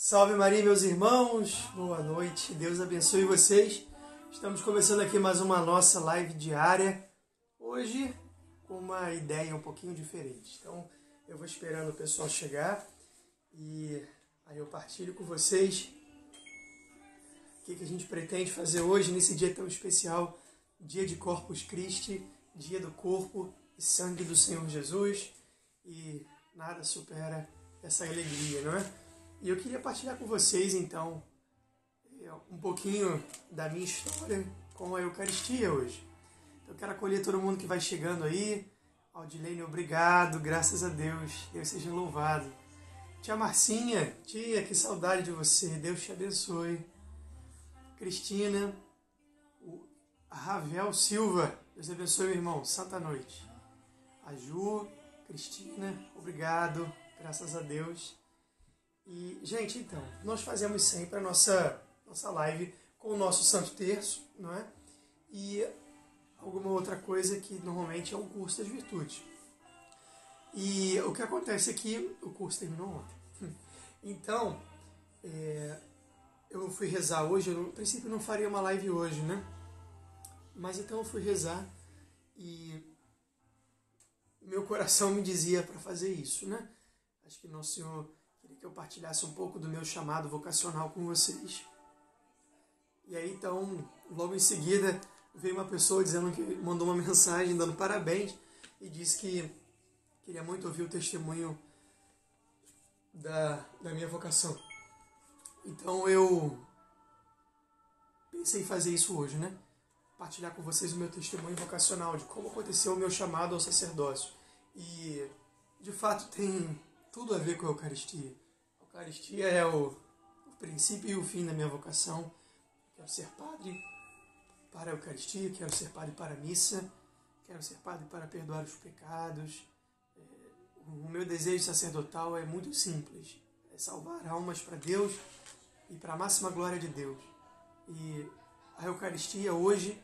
Salve Maria, meus irmãos, boa noite, Deus abençoe vocês. Estamos começando aqui mais uma nossa live diária, hoje com uma ideia um pouquinho diferente. Então eu vou esperando o pessoal chegar e aí eu partilho com vocês o que a gente pretende fazer hoje nesse dia tão especial, dia de Corpus Christi, dia do corpo e sangue do Senhor Jesus, e nada supera essa alegria, não é? E eu queria partilhar com vocês, então, um pouquinho da minha história com a Eucaristia hoje. Então, eu quero acolher todo mundo que vai chegando aí. Aldilene, obrigado, graças a Deus. Deus seja louvado. Tia Marcinha, tia, que saudade de você. Deus te abençoe. Cristina, a Ravel Silva, Deus abençoe, meu irmão. Santa noite. A Ju, Cristina, obrigado, graças a Deus. E, gente, então, nós fazemos sempre a nossa live com o nosso Santo Terço, não é? E alguma outra coisa que normalmente é um curso das virtudes. E o que acontece aqui, o curso terminou ontem. Então, eu fui rezar hoje, eu, no princípio não faria uma live hoje, né? Mas então eu fui rezar e meu coração me dizia para fazer isso, né? Acho que Nosso Senhor queria que eu partilhasse um pouco do meu chamado vocacional com vocês. E aí, então, logo em seguida, veio uma pessoa dizendo que mandou uma mensagem dando parabéns e disse que queria muito ouvir o testemunho da minha vocação. Então, eu pensei em fazer isso hoje, né? Partilhar com vocês o meu testemunho vocacional, de como aconteceu o meu chamado ao sacerdócio. E, de fato, tem tudo a ver com a Eucaristia. A Eucaristia é o princípio e o fim da minha vocação. Quero ser padre para a Eucaristia, quero ser padre para a missa, quero ser padre para perdoar os pecados. O meu desejo sacerdotal é muito simples, é salvar almas para Deus e para a máxima glória de Deus. E a Eucaristia hoje,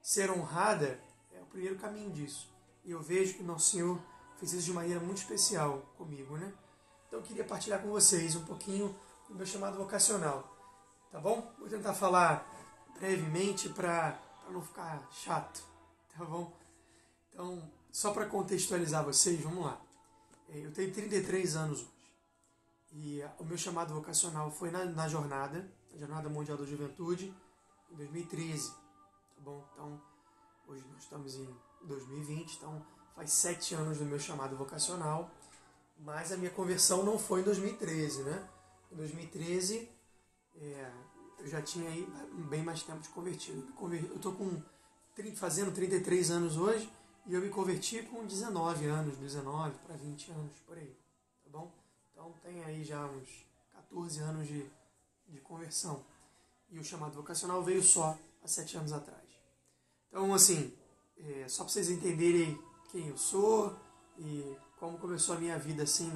ser honrada, é o primeiro caminho disso. E eu vejo que Nosso Senhor fez isso de maneira muito especial comigo, né? Então eu queria partilhar com vocês um pouquinho do meu chamado vocacional, tá bom? Vou tentar falar brevemente para não ficar chato, tá bom? Então, só para contextualizar vocês, vamos lá. Eu tenho 33 anos hoje e o meu chamado vocacional foi na Jornada Mundial da Juventude, em 2013, tá bom? Então, hoje nós estamos em 2020, então faz 7 anos do meu chamado vocacional, mas a minha conversão não foi em 2013, né? Em 2013, eu já tinha aí bem mais tempo de convertido. Eu estou fazendo 33 anos hoje e eu me converti com 19 para 20 anos, por aí, tá bom? Então tem aí já uns 14 anos de conversão. E o chamado vocacional veio só há 7 anos atrás. Então, assim, só para vocês entenderem quem eu sou e como começou a minha vida assim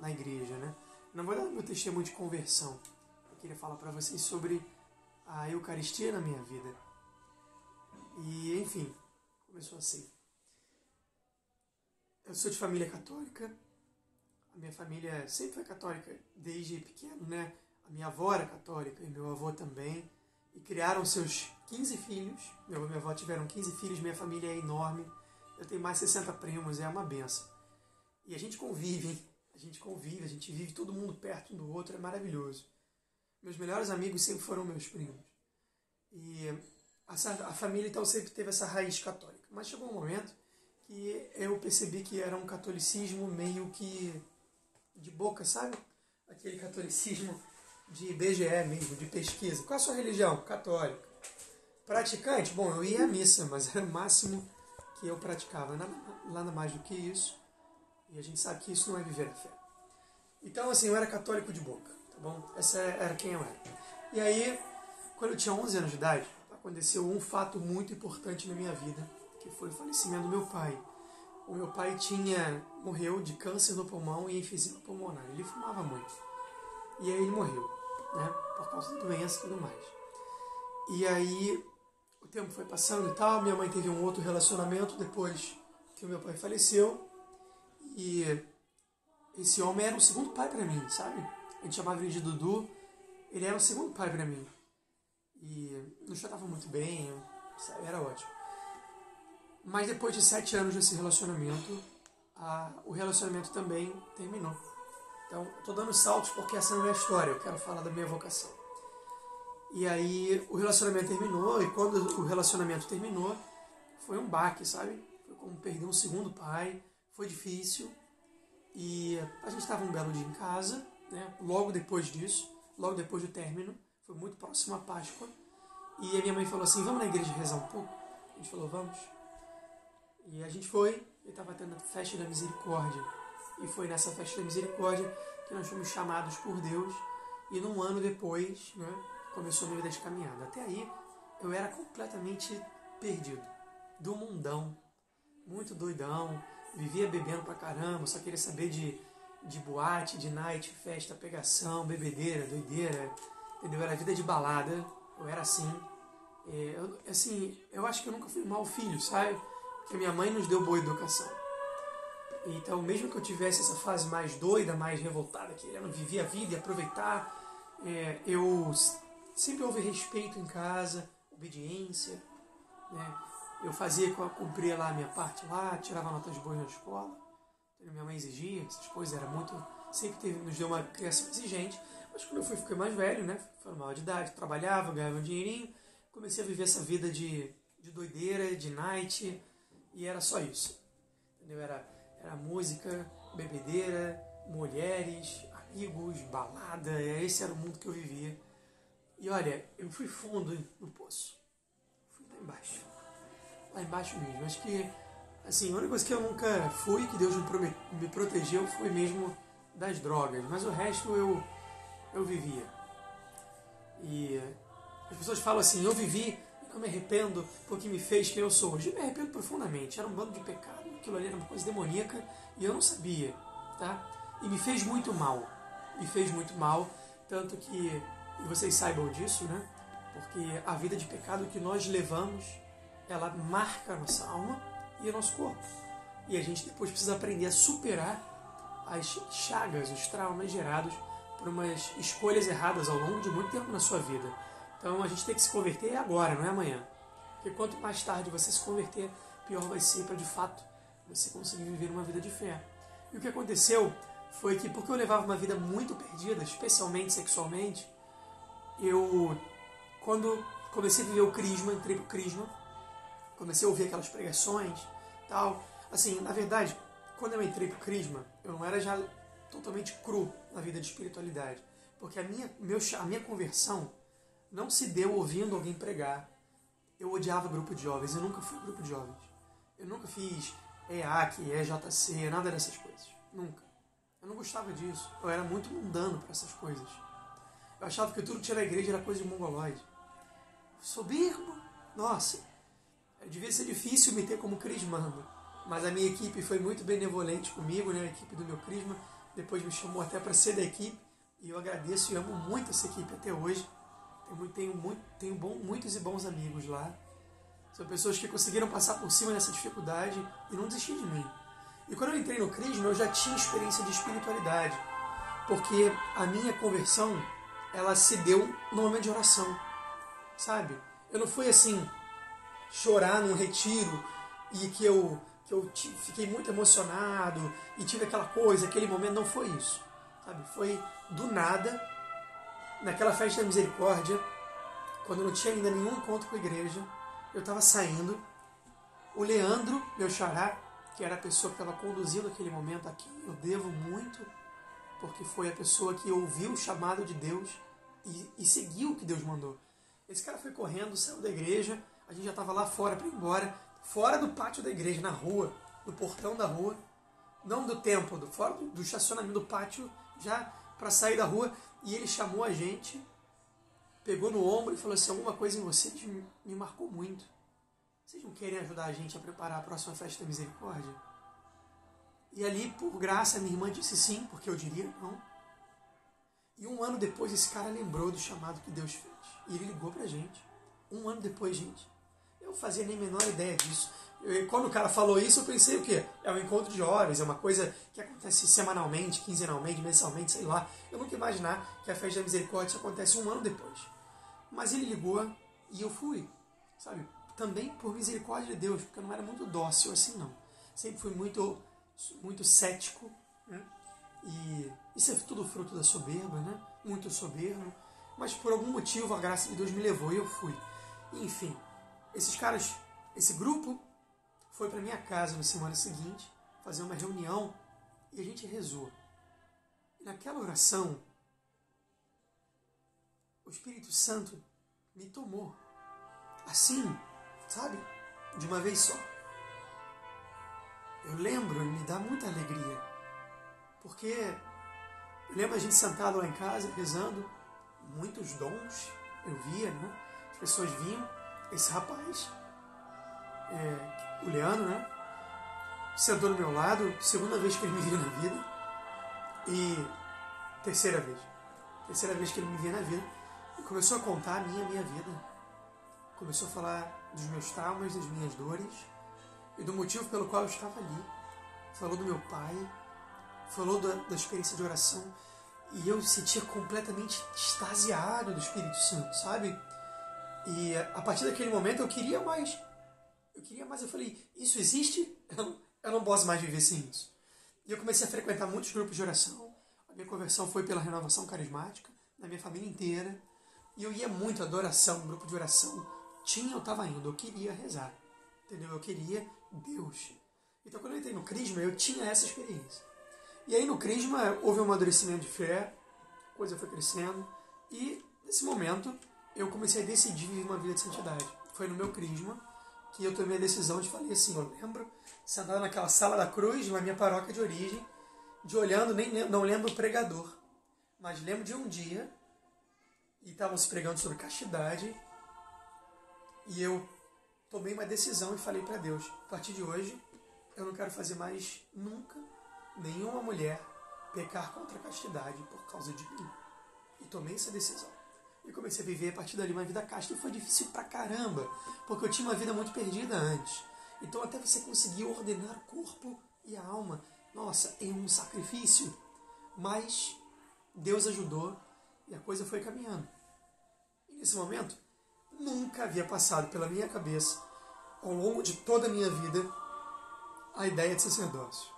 na igreja, né? Não vou dar meu testemunho de conversão. Eu queria falar para vocês sobre a Eucaristia na minha vida. E, enfim, começou assim. Eu sou de família católica. A minha família sempre foi católica desde pequeno, né? A minha avó era católica e meu avô também. E criaram seus 15 filhos. Meu avô e minha avó tiveram 15 filhos, minha família é enorme. Eu tenho mais de 60 primos, é uma benção. E a gente convive, hein? A gente vive todo mundo perto um do outro, é maravilhoso. Meus melhores amigos sempre foram meus primos. E a família então sempre teve essa raiz católica. Mas chegou um momento que eu percebi que era um catolicismo meio que de boca, sabe? Aquele catolicismo de IBGE mesmo, de pesquisa. Qual a sua religião? Católica. Praticante? Bom, eu ia à missa, mas era o máximo que eu praticava. Nada mais do que isso. E a gente sabe que isso não é viver a fé. Então, assim, eu era católico de boca, tá bom? Essa era quem eu era. E aí, quando eu tinha 11 anos de idade, aconteceu um fato muito importante na minha vida, que foi o falecimento do meu pai. O meu pai morreu de câncer no pulmão e enfisema pulmonar. Ele fumava muito. E aí ele morreu, né? Por causa da doença e tudo mais. E aí, o tempo foi passando e tal, minha mãe teve um outro relacionamento depois que o meu pai faleceu. E esse homem era um segundo pai para mim, sabe? a gente chamava ele de Dudu, ele era o segundo pai para mim. E nos tratava muito bem, era ótimo. Mas depois de 7 anos desse relacionamento, o relacionamento também terminou. Então, estou dando saltos porque essa não é a minha história, eu quero falar da minha vocação. E aí o relacionamento terminou, e quando o relacionamento terminou, foi um baque, sabe? Foi como perder um segundo pai, foi difícil. E a gente estava um belo dia em casa, né? Logo depois disso, logo depois do término, foi muito próximo à Páscoa. E a minha mãe falou assim, vamos na igreja rezar um pouco? A gente falou, vamos. E a gente foi, e estava tendo a festa da misericórdia. E foi nessa festa da misericórdia que nós fomos chamados por Deus. E num ano depois, né, começou a minha vida de caminhada. Até aí, eu era completamente perdido. Do mundão. Muito doidão. Vivia bebendo pra caramba. Só queria saber de boate, de night, festa, pegação, bebedeira, doideira. Entendeu? Era vida de balada. Eu era assim. Eu acho que eu nunca fui um mau filho, sabe? Porque minha mãe nos deu boa educação. Então, mesmo que eu tivesse essa fase mais doida, mais revoltada, querendo viver a vida e aproveitar, eu sempre houve respeito em casa, obediência, né? Eu cumpria lá a minha parte lá, tirava notas boas na escola, minha mãe exigia, essas coisas, nos deu uma criação exigente, mas quando eu fiquei mais velho, né, foi maior de idade, trabalhava, ganhava um dinheirinho, comecei a viver essa vida de doideira, de night, e era só isso, entendeu? Era música, bebedeira, mulheres, amigos, balada, esse era o mundo que eu vivia. E olha, eu fui fundo no poço. Fui lá embaixo. Lá embaixo mesmo. Acho que, assim, a única coisa que eu nunca fui, que Deus me protegeu, foi mesmo das drogas. Mas o resto eu vivia. E as pessoas falam assim, eu vivi, não me arrependo porque me fez quem eu sou hoje. Eu me arrependo profundamente. Era um bando de pecado. Aquilo ali era uma coisa demoníaca e eu não sabia, tá? E me fez muito mal. Me fez muito mal, tanto que, e vocês saibam disso, né? Porque a vida de pecado que nós levamos, ela marca a nossa alma e o nosso corpo. E a gente depois precisa aprender a superar as chagas, os traumas gerados por umas escolhas erradas ao longo de muito tempo na sua vida. Então a gente tem que se converter agora, não é amanhã. Porque quanto mais tarde você se converter, pior vai ser para de fato você conseguir viver uma vida de fé. E o que aconteceu foi que, porque eu levava uma vida muito perdida, especialmente sexualmente, quando comecei a viver o crisma, entrei pro crisma, comecei a ouvir aquelas pregações, tal. Assim, na verdade, quando eu entrei pro crisma, eu não era já totalmente cru na vida de espiritualidade. Porque a minha conversão não se deu ouvindo alguém pregar. Eu odiava grupo de jovens, eu nunca fui grupo de jovens. Eu nunca fiz EAC, EJC, nada dessas coisas. Nunca. Eu não gostava disso. Eu era muito mundano para essas coisas. Eu achava que tudo que tinha na igreja era coisa de mongoloide. Soberbo. Nossa. Devia ser difícil me ter como crismando. Mas a minha equipe foi muito benevolente comigo, né? A equipe do meu crisma. Depois me chamou até para ser da equipe. E eu agradeço e amo muito essa equipe até hoje. Tenho muitos e bons amigos lá. São pessoas que conseguiram passar por cima dessa dificuldade e não desistir de mim. E quando eu entrei no crisma, eu já tinha experiência de espiritualidade. Porque a minha conversão, ela se deu no momento de oração. Sabe? Eu não fui assim, chorar num retiro e que eu fiquei muito emocionado e tive aquela coisa, aquele momento. Não foi isso. Sabe? Foi do nada, naquela festa da misericórdia, quando não tinha ainda nenhum encontro com a igreja, eu estava saindo, o Leandro, meu xará, que era a pessoa que estava conduzindo aquele momento aqui, eu devo muito, porque foi a pessoa que ouviu o chamado de Deus e seguiu o que Deus mandou. Esse cara foi correndo, saiu da igreja, a gente já estava lá fora para ir embora, fora do pátio da igreja, na rua, no portão da rua, não do templo, fora do estacionamento do pátio, já para sair da rua, e ele chamou a gente, pegou no ombro e falou assim, alguma coisa em vocês me marcou muito. Vocês não querem ajudar a gente a preparar a próxima festa da misericórdia? E ali, por graça, minha irmã disse sim, porque eu diria não. E um ano depois, esse cara lembrou do chamado que Deus fez. E ele ligou pra gente. Um ano depois, gente. Eu não fazia nem a menor ideia disso. Quando o cara falou isso, eu pensei o quê? É um encontro de jovens, é uma coisa que acontece semanalmente, quinzenalmente, mensalmente, sei lá. Eu nunca ia imaginar que a Festa da Misericórdia acontece um ano depois. Mas ele ligou e eu fui, sabe? Também por misericórdia de Deus, porque eu não era muito dócil assim, não. Sempre fui muito cético, né? E isso é tudo fruto da soberba, né? Muito soberbo. Mas por algum motivo a graça de Deus me levou e eu fui. Enfim, esses caras, esse grupo foi para minha casa na semana seguinte fazer uma reunião e a gente rezou. E naquela oração, o Espírito Santo me tomou. Assim, sabe? De uma vez só. Eu lembro e me dá muita alegria. Porque eu lembro a gente sentado lá em casa, rezando, muitos dons eu via, né? As pessoas vinham, esse rapaz, o Leandro, né? Sentou do meu lado, segunda vez que ele me via na vida, e terceira vez que ele me via na vida, e começou a contar a minha vida. Começou a falar dos meus traumas, das minhas dores, e do motivo pelo qual eu estava ali. Falou do meu pai, falou da experiência de oração, e eu me sentia completamente extasiado do Espírito Santo, sabe? E a partir daquele momento eu queria mais. Eu falei, isso existe? Eu não posso mais viver sem isso. E eu comecei a frequentar muitos grupos de oração. A minha conversão foi pela renovação carismática, na minha família inteira. E eu ia muito à adoração, grupo de oração. Eu estava indo, eu queria rezar. Entendeu? Eu queria Deus. Então quando eu entrei no Crisma, eu tinha essa experiência. E aí no Crisma houve um amadurecimento de fé, a coisa foi crescendo. E nesse momento eu comecei a decidir viver uma vida de santidade. Foi no meu Crisma que eu tomei a decisão de falar assim, eu lembro, sentado naquela sala da cruz, na minha paróquia de origem, de olhando, não lembro o pregador, mas lembro de um dia, e estavam se pregando sobre castidade, e eu tomei uma decisão e falei para Deus, a partir de hoje, eu não quero fazer mais nunca nenhuma mulher pecar contra a castidade por causa de mim. E tomei essa decisão. E comecei a viver a partir dali uma vida casta. E foi difícil pra caramba, porque eu tinha uma vida muito perdida antes. Então até você conseguir ordenar o corpo e a alma, nossa, é um sacrifício. Mas Deus ajudou e a coisa foi caminhando. E nesse momento, nunca havia passado pela minha cabeça, ao longo de toda a minha vida, a ideia de sacerdócio.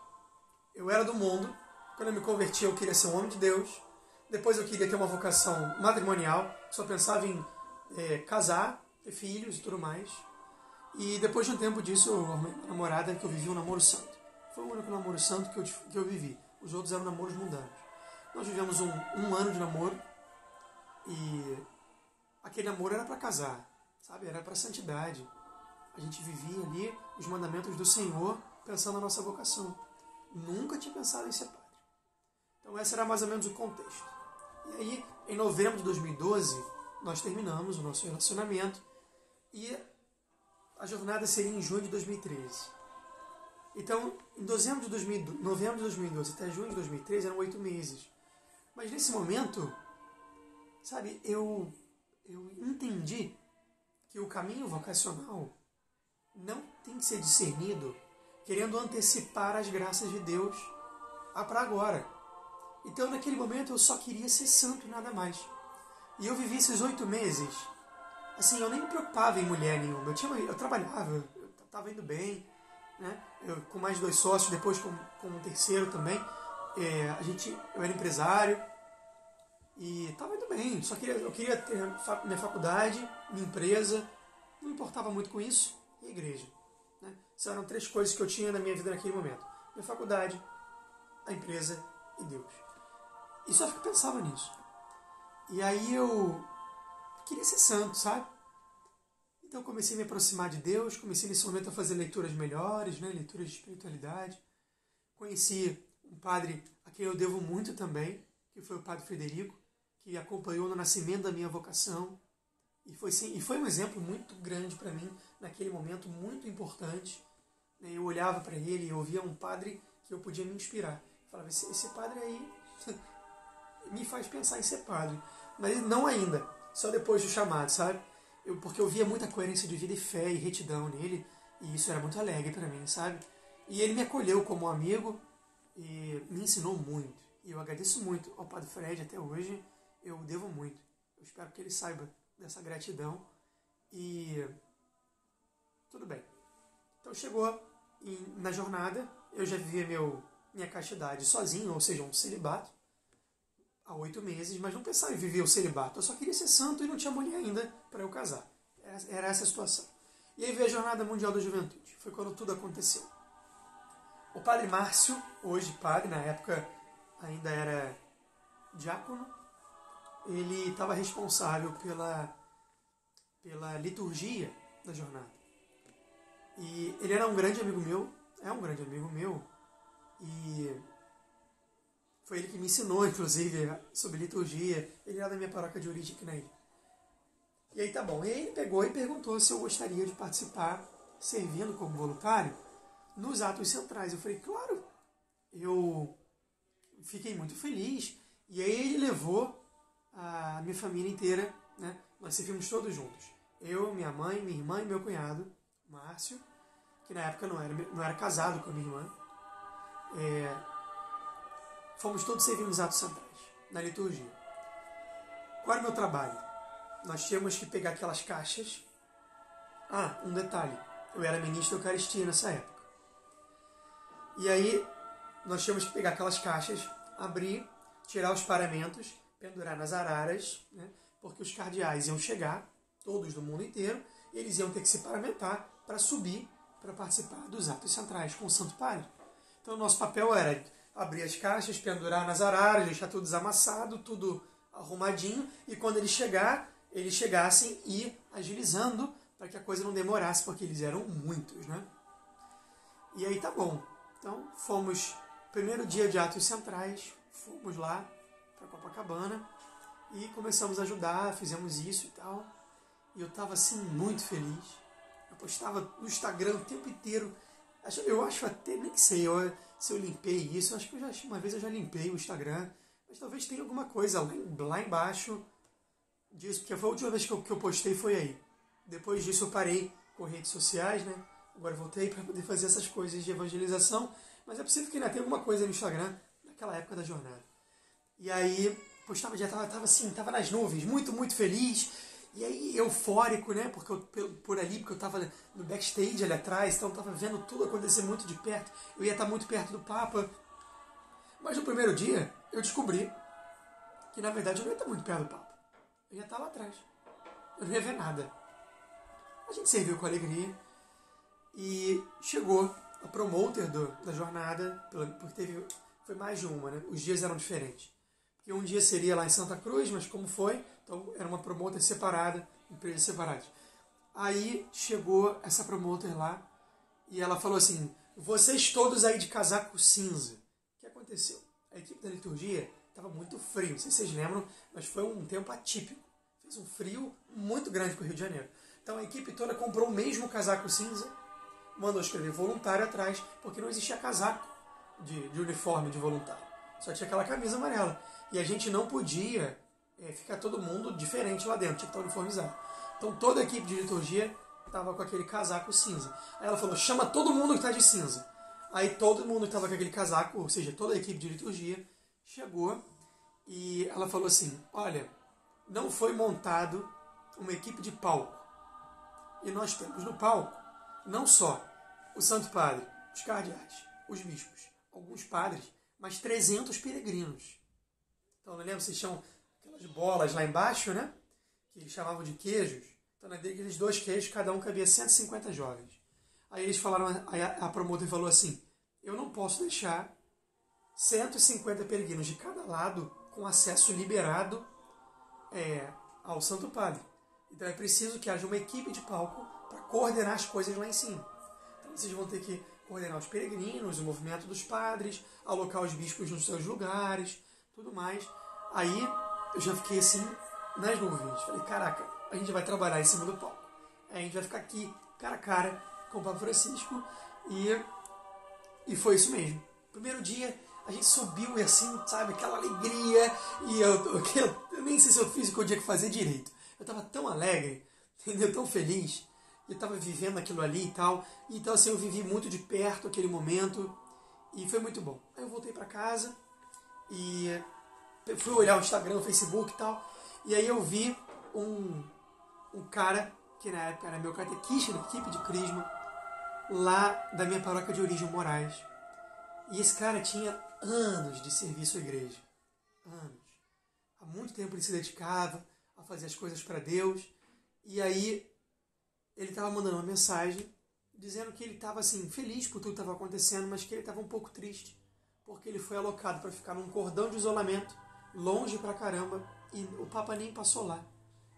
Eu era do mundo, quando eu me converti eu queria ser um homem de Deus, depois eu queria ter uma vocação matrimonial, só pensava em casar, ter filhos e tudo mais. E depois de um tempo disso, eu arrumei uma namorada que eu vivi um namoro santo. Foi o único namoro santo que eu vivi. Os outros eram namoros mundanos. Nós vivemos um ano de namoro e aquele namoro era para casar, sabe? Era para santidade. A gente vivia ali os mandamentos do Senhor pensando na nossa vocação. Nunca tinha pensado em ser padre. Então esse era mais ou menos o contexto. E aí, em novembro de 2012, nós terminamos o nosso relacionamento e a jornada seria em junho de 2013. Então, em novembro de 2012 até junho de 2013 eram 8 meses. Mas nesse momento, sabe, eu entendi que o caminho vocacional não tem que ser discernido querendo antecipar as graças de Deus para agora. Então, naquele momento, eu só queria ser santo, nada mais. E eu vivi esses 8 meses, assim, eu nem me preocupava em mulher nenhuma. Eu trabalhava, eu estava indo bem, né? Com mais 2 sócios, depois com um terceiro também. Eu era empresário e estava indo bem. Eu queria ter minha faculdade, minha empresa, não me importava muito com isso, e a igreja. Né? Essas eram 3 coisas que eu tinha na minha vida naquele momento. Minha faculdade, a empresa e Deus. E só pensava nisso. E aí eu queria ser santo, sabe? Então eu comecei a me aproximar de Deus, comecei nesse momento a fazer leituras melhores, né? Leituras de espiritualidade. Conheci um padre a quem eu devo muito também, que foi o padre Frederico, que acompanhou no nascimento da minha vocação. E foi um exemplo muito grande para mim, naquele momento, muito importante. Eu olhava para ele e eu via um padre que eu podia me inspirar. Eu falava, esse padre aí me faz pensar em ser padre. Mas não ainda, só depois do chamado, sabe? porque eu via muita coerência de vida e fé e retidão nele, e isso era muito alegre para mim, sabe? E ele me acolheu como um amigo e me ensinou muito. E eu agradeço muito ao Padre Fred até hoje, eu devo muito. Eu espero que ele saiba dessa gratidão e tudo bem. Então chegou na jornada, eu já vivia minha castidade sozinho, ou seja, um celibato, há 8 meses, mas não pensava em viver o celibato. Eu só queria ser santo e não tinha mulher ainda para eu casar. Era essa a situação. E aí veio a Jornada Mundial da Juventude. Foi quando tudo aconteceu. O padre Márcio, hoje padre, na época ainda era diácono, ele estava responsável pela liturgia da jornada. E ele era um grande amigo meu, é um grande amigo meu, e foi ele que me ensinou, inclusive, sobre liturgia. Ele era da minha paróquia de origem aqui na ilha. E aí tá bom. E aí ele pegou e perguntou se eu gostaria de participar, servindo como voluntário, nos atos centrais. Eu falei, claro. Eu fiquei muito feliz. E aí ele levou a minha família inteira, né? Nós servimos todos juntos. Eu, minha mãe, minha irmã e meu cunhado, Márcio, que na época não era casado com a minha irmã. Fomos todos servir nos atos centrais, na liturgia. Qual era o meu trabalho? Nós tínhamos que pegar aquelas caixas. Ah, um detalhe. Eu era ministro da Eucaristia nessa época. E aí, nós tínhamos que pegar aquelas caixas, abrir, tirar os paramentos, pendurar nas araras, né? Porque os cardeais iam chegar, todos do mundo inteiro, e eles iam ter que se paramentar para subir, para participar dos atos centrais com o Santo Padre. Então, o nosso papel era abrir as caixas, pendurar nas araras, deixar tudo desamassado, tudo arrumadinho, e quando eles chegassem e ir agilizando para que a coisa não demorasse, porque eles eram muitos, né? E aí tá bom. Então fomos, primeiro dia de atos centrais, fomos lá para Copacabana e começamos a ajudar, fizemos isso e tal. E eu estava assim muito feliz. Eu postava no Instagram o tempo inteiro. Eu acho até, nem sei se eu limpei isso. Acho que uma vez eu já limpei o Instagram. Mas talvez tenha alguma coisa lá embaixo disso, porque foi a última vez que eu postei foi aí. Depois disso eu parei com redes sociais, né? Agora eu voltei para poder fazer essas coisas de evangelização, mas é possível que ainda tenha alguma coisa no Instagram naquela época da jornada. E aí, postava, já tava nas nuvens, muito, muito feliz, e aí eufórico, né? Porque porque eu estava no backstage ali atrás, então eu estava vendo tudo acontecer muito de perto. Eu ia estar muito perto do Papa. Mas no primeiro dia, eu descobri que na verdade eu não ia estar muito perto do Papa. Eu ia estar lá atrás. Eu não ia ver nada. A gente serviu com alegria. E chegou a promoter da jornada, porque foi mais de uma, né? Os dias eram diferentes. Porque um dia seria lá em Santa Cruz, mas como foi, então era uma promoter separada, empresas separadas. Aí chegou essa promoter lá e ela falou assim, vocês todos aí de casaco cinza. O que aconteceu? A equipe da liturgia estava muito frio, não sei se vocês lembram, mas foi um tempo atípico. Fez um frio muito grande para o Rio de Janeiro. Então a equipe toda comprou o mesmo casaco cinza, mandou escrever voluntário atrás, porque não existia casaco de uniforme de voluntário. Só tinha aquela camisa amarela. E a gente não podia ficar todo mundo diferente lá dentro, tinha que estar uniformizado. Então toda a equipe de liturgia estava com aquele casaco cinza. Aí ela falou, chama todo mundo que está de cinza. Aí todo mundo que estava com aquele casaco, ou seja, toda a equipe de liturgia, chegou e ela falou assim, olha, não foi montado uma equipe de palco. E nós temos no palco não só o Santo Padre, os cardeais, os bispos, alguns padres, mas 300 peregrinos. Então, não lembro, vocês tinham aquelas bolas lá embaixo, né? Que eles chamavam de queijos. Então, naqueles 2 queijos, cada um cabia 150 jovens. Aí eles falaram, a promotora falou assim, eu não posso deixar 150 peregrinos de cada lado com acesso liberado ao Santo Padre. Então é preciso que haja uma equipe de palco para coordenar as coisas lá em cima. Então vocês vão ter que coordenar os peregrinos, o movimento dos padres, alocar os bispos nos seus lugares, tudo mais. Aí eu já fiquei assim nas nuvens. Falei, caraca, a gente vai trabalhar em cima do palco. Aí a gente vai ficar aqui cara a cara com o Papa Francisco e foi isso mesmo. Primeiro dia a gente subiu e assim, sabe, aquela alegria e eu nem sei se eu fiz o que eu tinha que fazer direito. Eu estava tão alegre entendeu? Tão feliz. Eu estava vivendo aquilo ali e tal. Então, assim, eu vivi muito de perto aquele momento e foi muito bom. Aí eu voltei para casa e fui olhar o Instagram, o Facebook e tal. E aí eu vi um cara, que na época era meu catequista da equipe de Crisma, lá da minha paróquia de origem, Moraes. E esse cara tinha anos de serviço à igreja. Anos. Há muito tempo ele se dedicava a fazer as coisas para Deus. E aí ele estava mandando uma mensagem dizendo que ele estava assim, feliz por tudo que estava acontecendo, mas que ele estava um pouco triste, porque ele foi alocado para ficar num cordão de isolamento, longe pra caramba, e o Papa nem passou lá.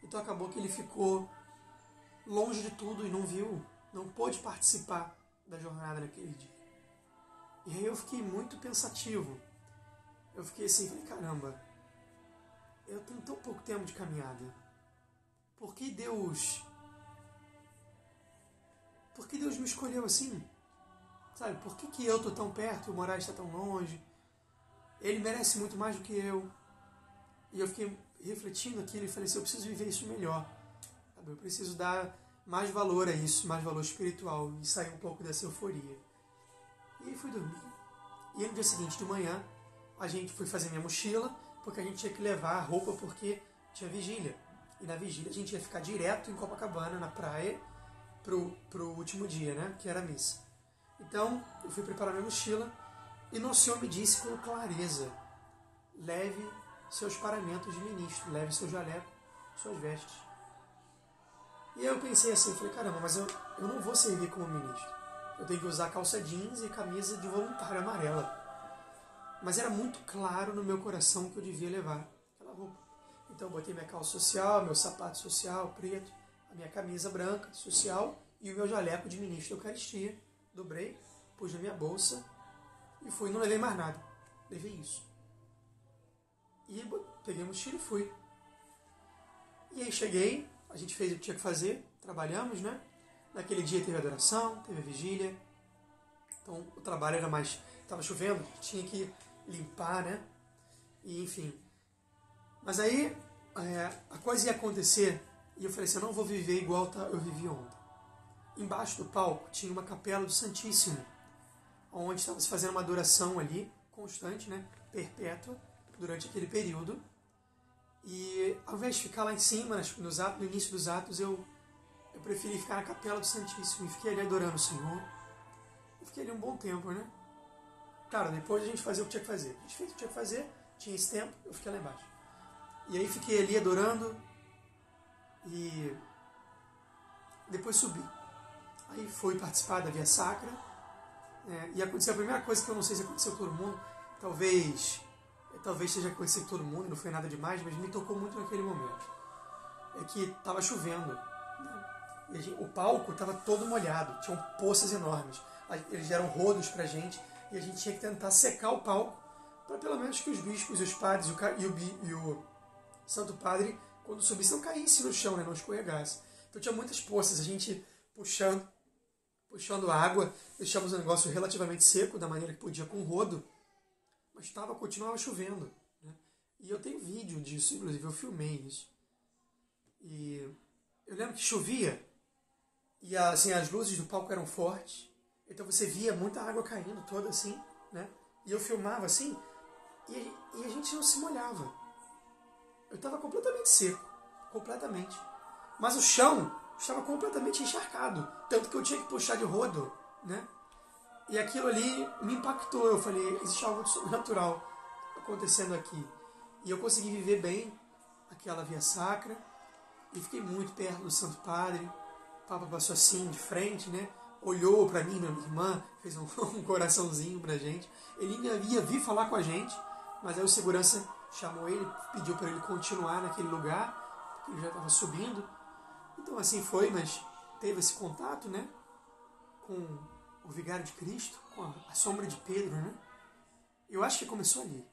Então acabou que ele ficou longe de tudo e não pôde participar da jornada naquele dia. E aí eu fiquei muito pensativo. Eu fiquei assim, falei, caramba, eu tenho tão pouco tempo de caminhada. Por que Deus me escolheu assim? Sabe, por que eu estou tão perto e o Moraes está tão longe? Ele merece muito mais do que eu. E eu fiquei refletindo aquilo e falei assim, eu preciso viver isso melhor. Sabe? Eu preciso dar mais valor a isso, mais valor espiritual e sair um pouco dessa euforia. E aí fui dormir. E aí, no dia seguinte de manhã, a gente foi fazer minha mochila, porque a gente tinha que levar a roupa porque tinha vigília. E na vigília a gente ia ficar direto em Copacabana, na praia, pro último dia, né? Que era a missa. Então, eu fui preparar minha mochila e Nosso Senhor me disse com clareza, leve seus paramentos de ministro, leve seu jaleco, suas vestes. E aí eu pensei assim, falei, caramba, mas eu não vou servir como ministro. Eu tenho que usar calça jeans e camisa de voluntário amarela. Mas era muito claro no meu coração que eu devia levar aquela roupa. Então eu botei minha calça social, meu sapato social preto, a minha camisa branca social e o meu jaleco de ministro da Eucaristia. Dobrei, pus na minha bolsa e fui. Não levei mais nada. Levei isso. E peguei a mochila e fui. E aí cheguei, a gente fez o que tinha que fazer, trabalhamos, né? Naquele dia teve adoração, teve a vigília. Então o trabalho era mais... Estava chovendo, tinha que limpar, né? E enfim. Mas aí a coisa ia acontecer e eu falei assim, eu não vou viver igual eu vivi ontem. Embaixo do palco tinha uma capela do Santíssimo, onde estava se fazendo uma adoração ali, constante, né? Perpétua, durante aquele período. E ao invés de ficar lá em cima, no início dos atos, eu preferi ficar na capela do Santíssimo e fiquei ali adorando o Senhor. Eu fiquei ali um bom tempo, né? Claro, depois a gente fazia o que tinha que fazer. A gente fez o que tinha que fazer, tinha esse tempo, eu fiquei lá embaixo. E aí fiquei ali adorando e depois subi. Aí fui participar da Via Sacra e aconteceu a primeira coisa que eu não sei se aconteceu com todo mundo, talvez seja acontecido com todo mundo, não foi nada demais, mas me tocou muito naquele momento. É que estava chovendo, né? E o palco estava todo molhado, tinham poças enormes. Eles deram rodos pra gente e a gente tinha que tentar secar o palco para pelo menos que os bispos, os padres e o Santo Padre, quando subisse, não caísse no chão, né? Não escorregasse. Então tinha muitas poças, a gente puxando a água, deixamos o negócio relativamente seco, da maneira que podia com o rodo, mas continuava chovendo. Né? E eu tenho vídeo disso, inclusive eu filmei isso. E eu lembro que chovia e assim, as luzes do palco eram fortes, então você via muita água caindo toda assim, né? E eu filmava assim e a gente não se molhava. Eu estava completamente seco, completamente. Mas o chão estava completamente encharcado, tanto que eu tinha que puxar de rodo, né? E aquilo ali me impactou. Eu falei, existe algo de sobrenatural acontecendo aqui. E eu consegui viver bem aquela Via Sacra e fiquei muito perto do Santo Padre. O Papa passou assim de frente, né? Olhou para mim, minha irmã, fez um coraçãozinho pra gente. Ele ainda ia vir falar com a gente, mas aí o segurança chamou ele, pediu para ele continuar naquele lugar, porque ele já estava subindo. Então assim foi, mas teve esse contato, né? Com o Vigário de Cristo, com a sombra de Pedro, né? Eu acho que começou ali,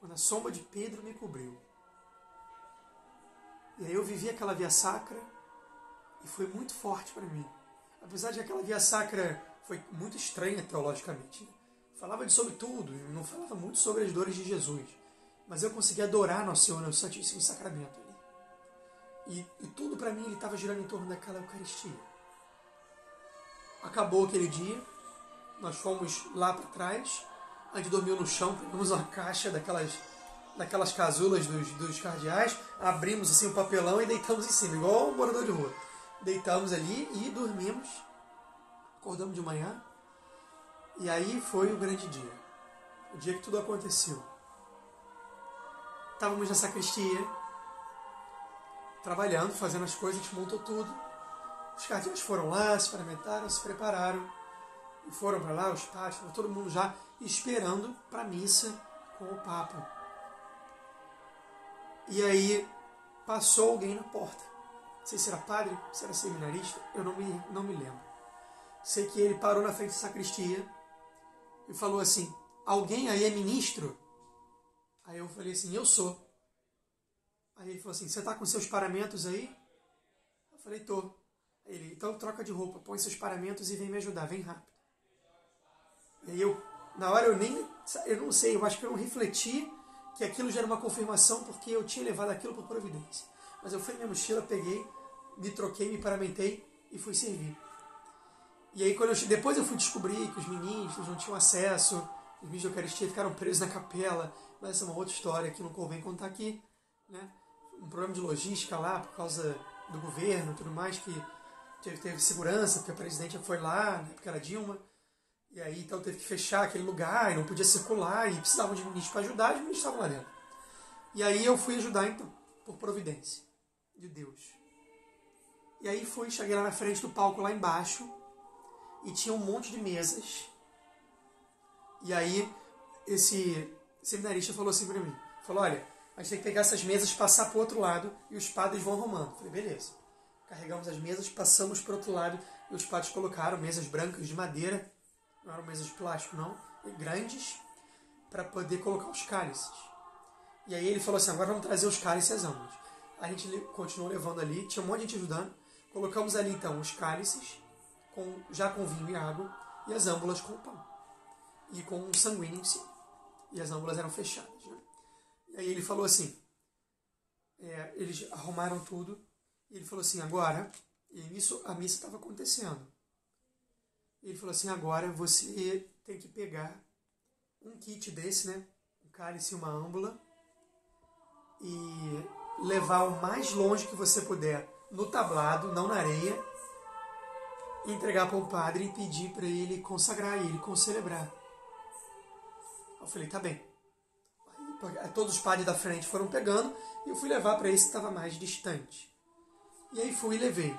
quando a sombra de Pedro me cobriu. E aí eu vivi aquela Via Sacra e foi muito forte para mim. Apesar de aquela Via Sacra foi muito estranha teologicamente. Né? Falava sobre tudo, não falava muito sobre as dores de Jesus. Mas eu consegui adorar Nosso Senhor no Santíssimo Sacramento ali. E tudo para mim ele estava girando em torno daquela Eucaristia. Acabou aquele dia, nós fomos lá para trás, a gente dormiu no chão, pegamos uma caixa daquelas casulas dos cardeais, abrimos assim o papelão e deitamos em cima, igual um morador de rua. Deitamos ali e dormimos, acordamos de manhã, e aí foi o grande dia, o dia que tudo aconteceu. Estávamos na sacristia, trabalhando, fazendo as coisas, a gente montou tudo. Os cardeais foram lá, se paramentaram, se prepararam, e foram para lá, os padres, todo mundo já esperando para a missa com o Papa. E aí passou alguém na porta. Não sei se era padre, se era seminarista, eu não me lembro. Sei que ele parou na frente da sacristia e falou assim, alguém aí é ministro? Aí eu falei assim, eu sou. Aí ele falou assim, você está com seus paramentos aí? Eu falei, tô. Aí ele, então troca de roupa, põe seus paramentos e vem me ajudar, vem rápido. E aí na hora eu não sei, eu acho que eu não refleti que aquilo já era uma confirmação porque eu tinha levado aquilo por providência. Mas eu fui na minha mochila, peguei, me troquei, me paramentei e fui servir. E aí depois eu fui descobrir que os ministros não tinham acesso, os ministros da Eucaristia ficaram presos na capela, mas essa é uma outra história que não convém contar aqui, né? Um problema de logística lá por causa do governo e tudo mais, que teve segurança, porque a presidente foi lá, né, porque era Dilma, e aí então teve que fechar aquele lugar, e não podia circular, e precisavam de ministros para ajudar, e os ministros estavam lá dentro. E aí eu fui ajudar então, por providência de Deus. E aí cheguei lá na frente do palco, lá embaixo, e tinha um monte de mesas. E aí esse seminarista falou assim para mim, falou, olha, a gente tem que pegar essas mesas, passar para o outro lado, e os padres vão arrumando. Eu falei, beleza. Carregamos as mesas, passamos para o outro lado, e os padres colocaram mesas brancas de madeira, não eram mesas de plástico não, grandes, para poder colocar os cálices. E aí ele falou assim, agora vamos trazer os cálices e as âmbulas. A gente continuou levando ali, tinha um monte de gente ajudando, colocamos ali então os cálices, já com vinho e água, e as âmbulas com pão, e com um sanguíneo em cima. E as âmbulas eram fechadas, né? E aí ele falou assim, eles arrumaram tudo, e ele falou assim, agora, e nisso a missa estava acontecendo. Ele falou assim, agora você tem que pegar um kit desse, né? Um cálice e uma âmbula, e levar o mais longe que você puder no tablado, não na areia, e entregar para o padre e pedir para ele consagrar ele, concelebrar. Eu falei, tá bem. Aí, todos os padres da frente foram pegando e eu fui levar para esse que estava mais distante. E aí fui e levei.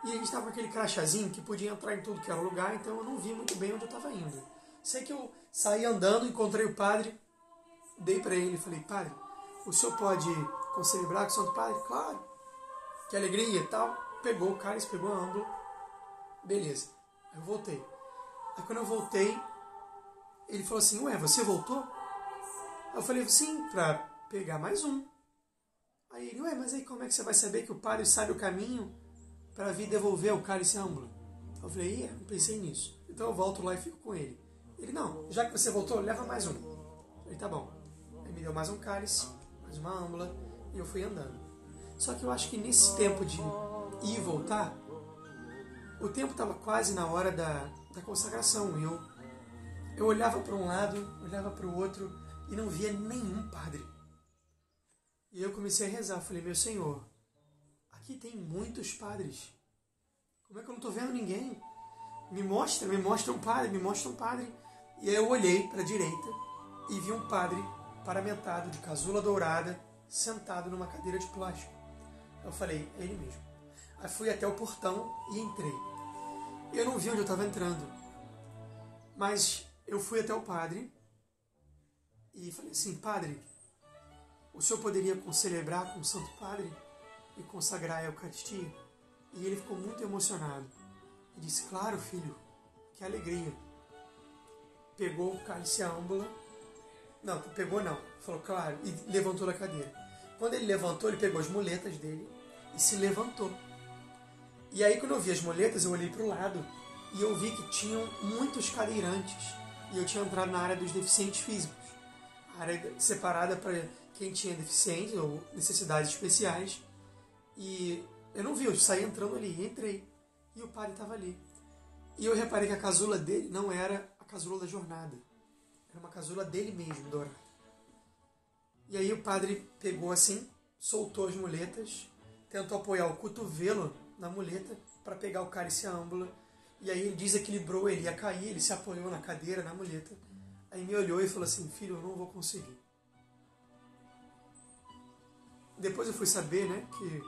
E a gente estava com aquele crachazinho que podia entrar em tudo que era lugar, então eu não vi muito bem onde eu estava indo. Sei que eu saí andando, encontrei o padre, dei para ele e falei, padre, o senhor pode concelebrar com o Santo Padre? Claro. Que alegria e tal. Pegou o cálice, pegou a âmbula. Beleza. Aí eu voltei. Aí quando eu voltei, ele falou assim, ué, você voltou? Aí eu falei, sim, para pegar mais um. Aí ele, ué, mas aí como é que você vai saber que o padre sabe o caminho para vir devolver o cálice e a âmbula? Eu falei, não pensei nisso. Então eu volto lá e fico com ele. Ele, não, já que você voltou, leva mais um. Eu falei, tá bom. Aí me deu mais um cálice, mais uma âmbula, e eu fui andando. Só que eu acho que nesse tempo de ir e voltar, o tempo estava quase na hora da consagração. Eu olhava para um lado, olhava para o outro e não via nenhum padre. E eu comecei a rezar. Falei, meu Senhor, aqui tem muitos padres. Como é que eu não estou vendo ninguém? Me mostra um padre, me mostra um padre. E aí eu olhei para a direita e vi um padre paramentado de casula dourada, sentado numa cadeira de plástico. Eu falei, é ele mesmo. Aí fui até o portão e entrei. Eu não vi onde eu estava entrando, mas eu fui até o padre e falei assim, padre, o senhor poderia celebrar com o Santo Padre e consagrar a Eucaristia? E ele ficou muito emocionado. E disse, claro, filho, que alegria. Pegou o cálice e a âmbula. Não, pegou não. Falou, claro, e levantou da cadeira. Quando ele levantou, ele pegou as muletas dele e se levantou. E aí, quando eu vi as muletas, eu olhei para o lado e eu vi que tinham muitos cadeirantes. E eu tinha entrado na área dos deficientes físicos. A área separada para quem tinha deficiência ou necessidades especiais. E eu não vi, eu saí entrando ali, entrei. E o padre estava ali. E eu reparei que a casula dele não era a casula da jornada. Era uma casula dele mesmo, dourada. E aí o padre pegou assim, soltou as muletas, tentou apoiar o cotovelo na muleta para pegar o cálice e a âmbula. E aí ele desequilibrou, ele ia cair, ele se apoiou na cadeira, na muleta. Aí me olhou e falou assim, filho, eu não vou conseguir. Depois eu fui saber, né, que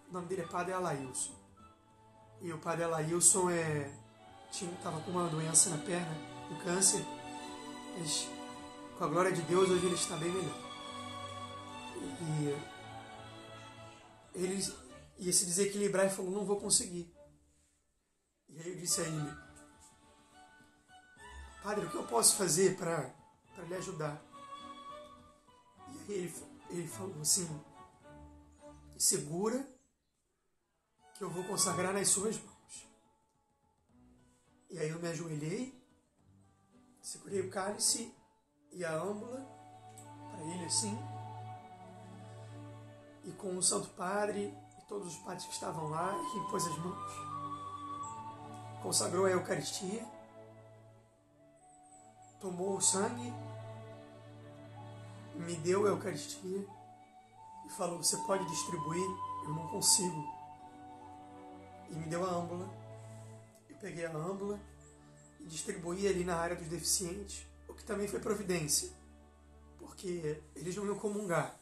o nome dele é Padre Alailson. E o Padre Alailson estava com uma doença na perna, um câncer. Mas, com a glória de Deus, hoje ele está bem melhor. E ele ia se desequilibrar e falou, não vou conseguir. E aí eu disse a ele, padre, o que eu posso fazer para lhe ajudar? E aí ele falou assim, segura que eu vou consagrar nas suas mãos. E aí eu me ajoelhei, segurei o cálice e a âmbula para ele assim, e com o Santo Padre e todos os padres que estavam lá, ele pôs as mãos, consagrou a Eucaristia, tomou o sangue, me deu a Eucaristia e falou, você pode distribuir? Eu não consigo. E me deu a âmbula. Eu peguei a âmbula e distribuí ali na área dos deficientes, o que também foi providência, porque eles não iam comungar.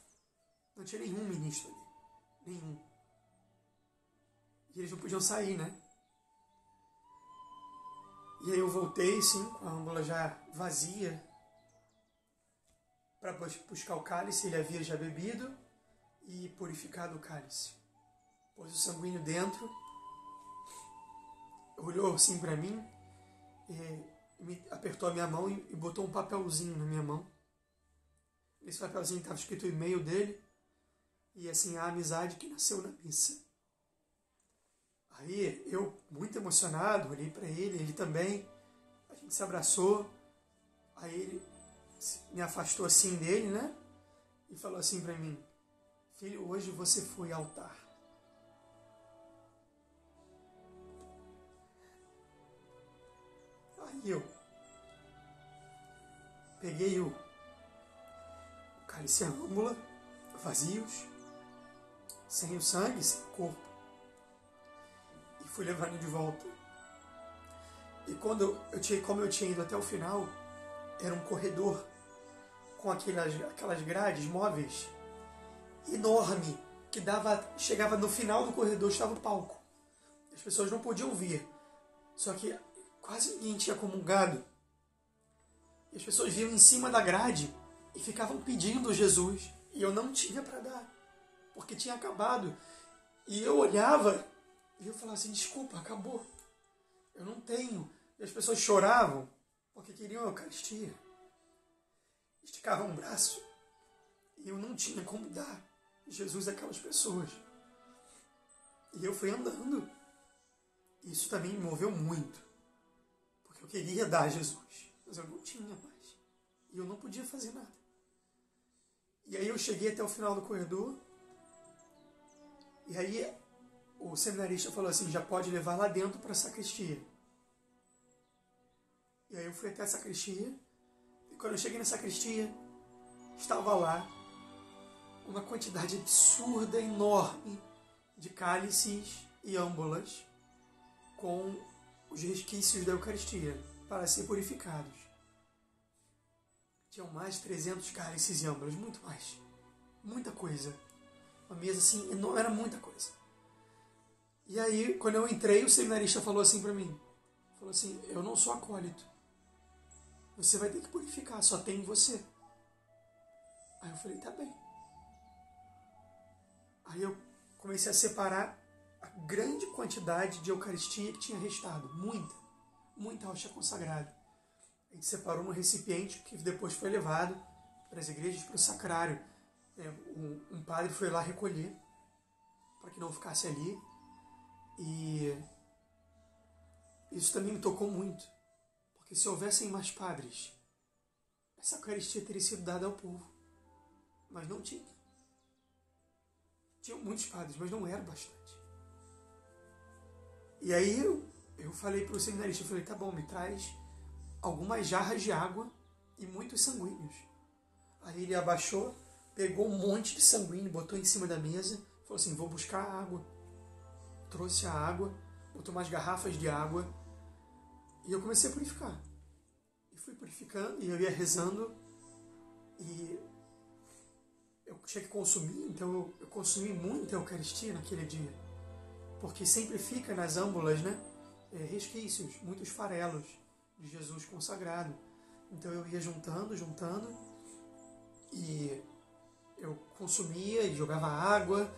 Não tinha nenhum ministro ali. Nenhum. E eles não podiam sair, né? E aí eu voltei, sim, com a âmbula já vazia, para buscar o cálice. Ele havia já bebido e purificado o cálice. Pôs o sanguíneo dentro, olhou assim para mim, apertou a minha mão e botou um papelzinho na minha mão. Nesse papelzinho estava escrito o e-mail dele e assim, a amizade que nasceu na missa. Aí eu, muito emocionado, olhei para ele também, a gente se abraçou, aí ele me afastou assim dele, né? E falou assim para mim, filho, hoje você foi ao altar. Aí eu peguei o cálice e a âmbula, vazios, sem o sangue, sem o corpo, e fui levando de volta. E como eu tinha ido até o final, era um corredor com aquelas grades móveis enorme, que chegava no final do corredor, estava o palco. As pessoas não podiam vir, só que quase ninguém tinha comungado. E as pessoas vinham em cima da grade e ficavam pedindo Jesus, e eu não tinha para dar, porque tinha acabado. E eu olhava e eu falava assim, desculpa, acabou, eu não tenho. E as pessoas choravam porque queriam a Eucaristia, esticavam o braço e eu não tinha como dar Jesus àquelas pessoas. E eu fui andando. Isso também me moveu muito, porque eu queria dar a Jesus, mas eu não tinha mais, e eu não podia fazer nada. E aí eu cheguei até o final do corredor, e aí o seminarista falou assim, já pode levar lá dentro para a sacristia. E aí eu fui até a sacristia, e quando eu cheguei na sacristia, estava lá uma quantidade absurda, enorme, de cálices e âmbulas com os resquícios da Eucaristia para ser purificados. Tinham mais de 300 cálices e âmbulas, muito mais. Muita coisa. Uma mesa assim, não era muita coisa. E aí, quando eu entrei, o seminarista falou assim para mim, falou assim, eu não sou acólito. Você vai ter que purificar, só tem você. Aí eu falei, tá bem. Aí eu comecei a separar a grande quantidade de Eucaristia que tinha restado. Muita hóstia consagrada. A gente separou num recipiente que depois foi levado para as igrejas, para o sacrário. Um padre foi lá recolher, para que não ficasse ali. E isso também me tocou muito. Porque se houvessem mais padres, essa Eucaristia teria sido dada ao povo. Mas não tinha. Tinham muitos padres, mas não eram bastante. E aí eu falei para o seminarista, eu falei, tá bom, me traz algumas jarras de água e muitos sanguíneos. Aí ele abaixou, pegou um monte de sanguíneo, botou em cima da mesa, falou assim, vou buscar água. Trouxe a água, botou umas garrafas de água e eu comecei a purificar. E fui purificando e eu ia rezando e eu tinha que consumir, então eu consumi muita Eucaristia naquele dia. Porque sempre fica nas âmbulas, né? Resquícios, muitos farelos de Jesus consagrado. Então eu ia juntando e eu consumia e jogava água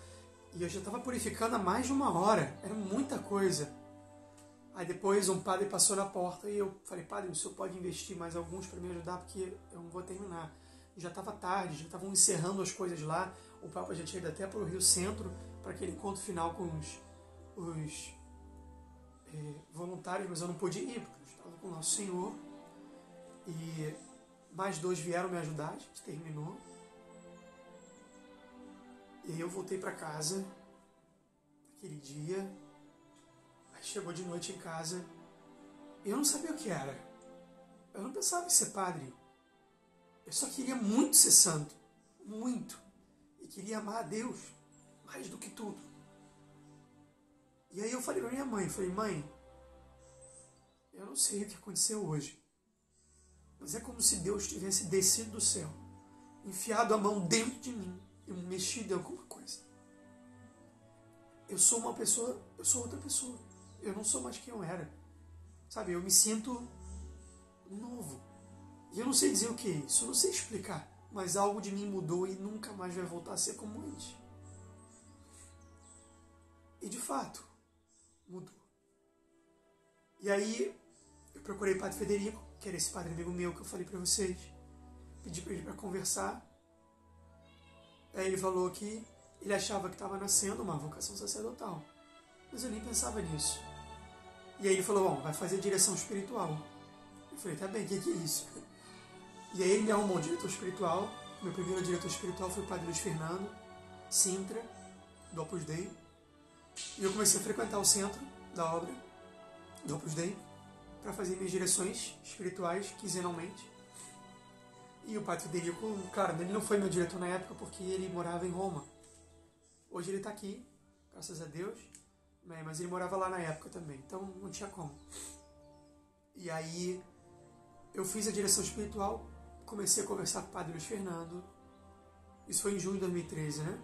e eu já estava purificando há mais de 1 hora. Era muita coisa. Aí depois um padre passou na porta e eu falei, padre, o senhor pode investir mais alguns para me ajudar porque eu não vou terminar. Já estava tarde, já estavam encerrando as coisas lá. O Papa já tinha ido até para o Rio Centro para aquele encontro final com os voluntários, mas eu não pude ir porque eu estava com o Nosso Senhor. E mais 2 vieram me ajudar, a gente terminou. E aí eu voltei para casa aquele dia. Aí chegou de noite em casa e eu não sabia o que era. Eu não pensava em ser padre. Eu só queria muito ser santo. Muito. E queria amar a Deus mais do que tudo. E aí eu falei para minha mãe, mãe, eu não sei o que aconteceu hoje, mas é como se Deus tivesse descido do céu, enfiado a mão dentro de mim e me mexido em alguma coisa. Eu sou uma pessoa, eu sou outra pessoa. Eu não sou mais quem eu era. Sabe, eu me sinto novo. E eu não sei dizer o que é isso, eu não sei explicar, mas algo de mim mudou e nunca mais vai voltar a ser como antes. E de fato, mudou. E aí, eu procurei o Padre Federico, que era esse padre amigo meu que eu falei para vocês. Pedi para ele para conversar. Aí ele falou que ele achava que estava nascendo uma vocação sacerdotal. Mas eu nem pensava nisso. E aí ele falou, bom, vai fazer direção espiritual. Eu falei, tá bem, o que é isso? E aí ele me arrumou um diretor espiritual. Meu primeiro diretor espiritual foi o Padre Luiz Fernando Sintra, do Opus Dei. E eu comecei a frequentar o centro da obra do Opus Dei para fazer minhas direções espirituais quinzenalmente. E o Padre Federico, claro, ele não foi meu diretor na época porque ele morava em Roma. Hoje ele está aqui, graças a Deus, mas ele morava lá na época também, então não tinha como. E aí eu fiz a direção espiritual, comecei a conversar com o Padre Luiz Fernando. Isso foi em junho de 2013, né?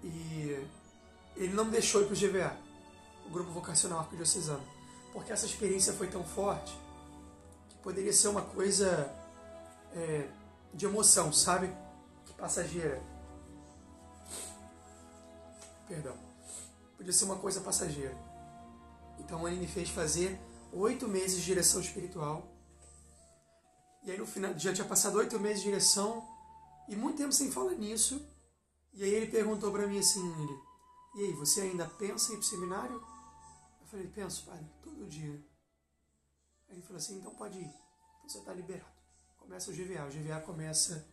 E ele não me deixou ir para o GVA, o Grupo Vocacional Arquidiocesano, porque essa experiência foi tão forte que poderia ser uma coisa de emoção, sabe? Que passageira. Perdão. Podia ser uma coisa passageira. Então ele me fez fazer 8 meses de direção espiritual. E aí no final, já tinha passado 8 meses de direção e muito tempo sem falar nisso. E aí ele perguntou para mim assim, e aí, você ainda pensa em ir pro seminário? Eu falei, penso, padre, todo dia. Aí ele falou assim, então pode ir. Então você está liberado. Começa o GVA. O GVA começa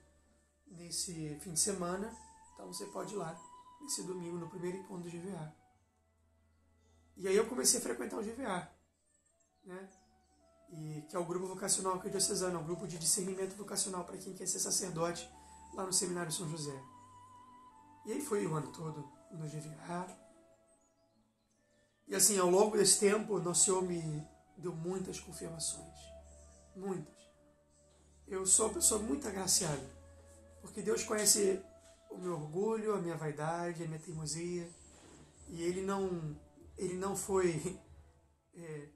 nesse fim de semana, então você pode ir lá, nesse domingo, no primeiro encontro do GVA. E aí eu comecei a frequentar o GVA, né? E que é o Grupo Vocacional Arquidiocesano, é um grupo de discernimento vocacional para quem quer ser sacerdote lá no Seminário São José. E aí foi o ano todo no GVA. E assim, ao longo desse tempo, Nosso Senhor me deu muitas confirmações. Muitas. Eu sou uma pessoa muito agraciada, porque Deus conhece o meu orgulho, a minha vaidade, a minha teimosia, e Ele não foi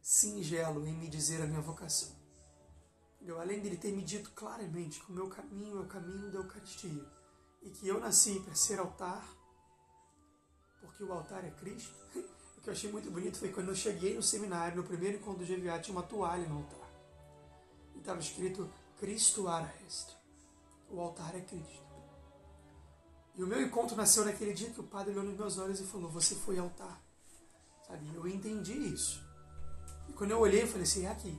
singelo em me dizer a minha vocação. Além dele ter me dito claramente que o meu caminho é o caminho da Eucaristia, e que eu nasci para ser altar, porque o altar é Cristo. O que eu achei muito bonito foi quando eu cheguei no seminário, no primeiro encontro do GVA, tinha uma toalha no altar. E estava escrito, Cristo ara est. O altar é Cristo. E o meu encontro nasceu naquele dia que o padre olhou nos meus olhos e falou, você foi altar. Sabe? Eu entendi isso. E quando eu olhei, eu falei assim, é aqui.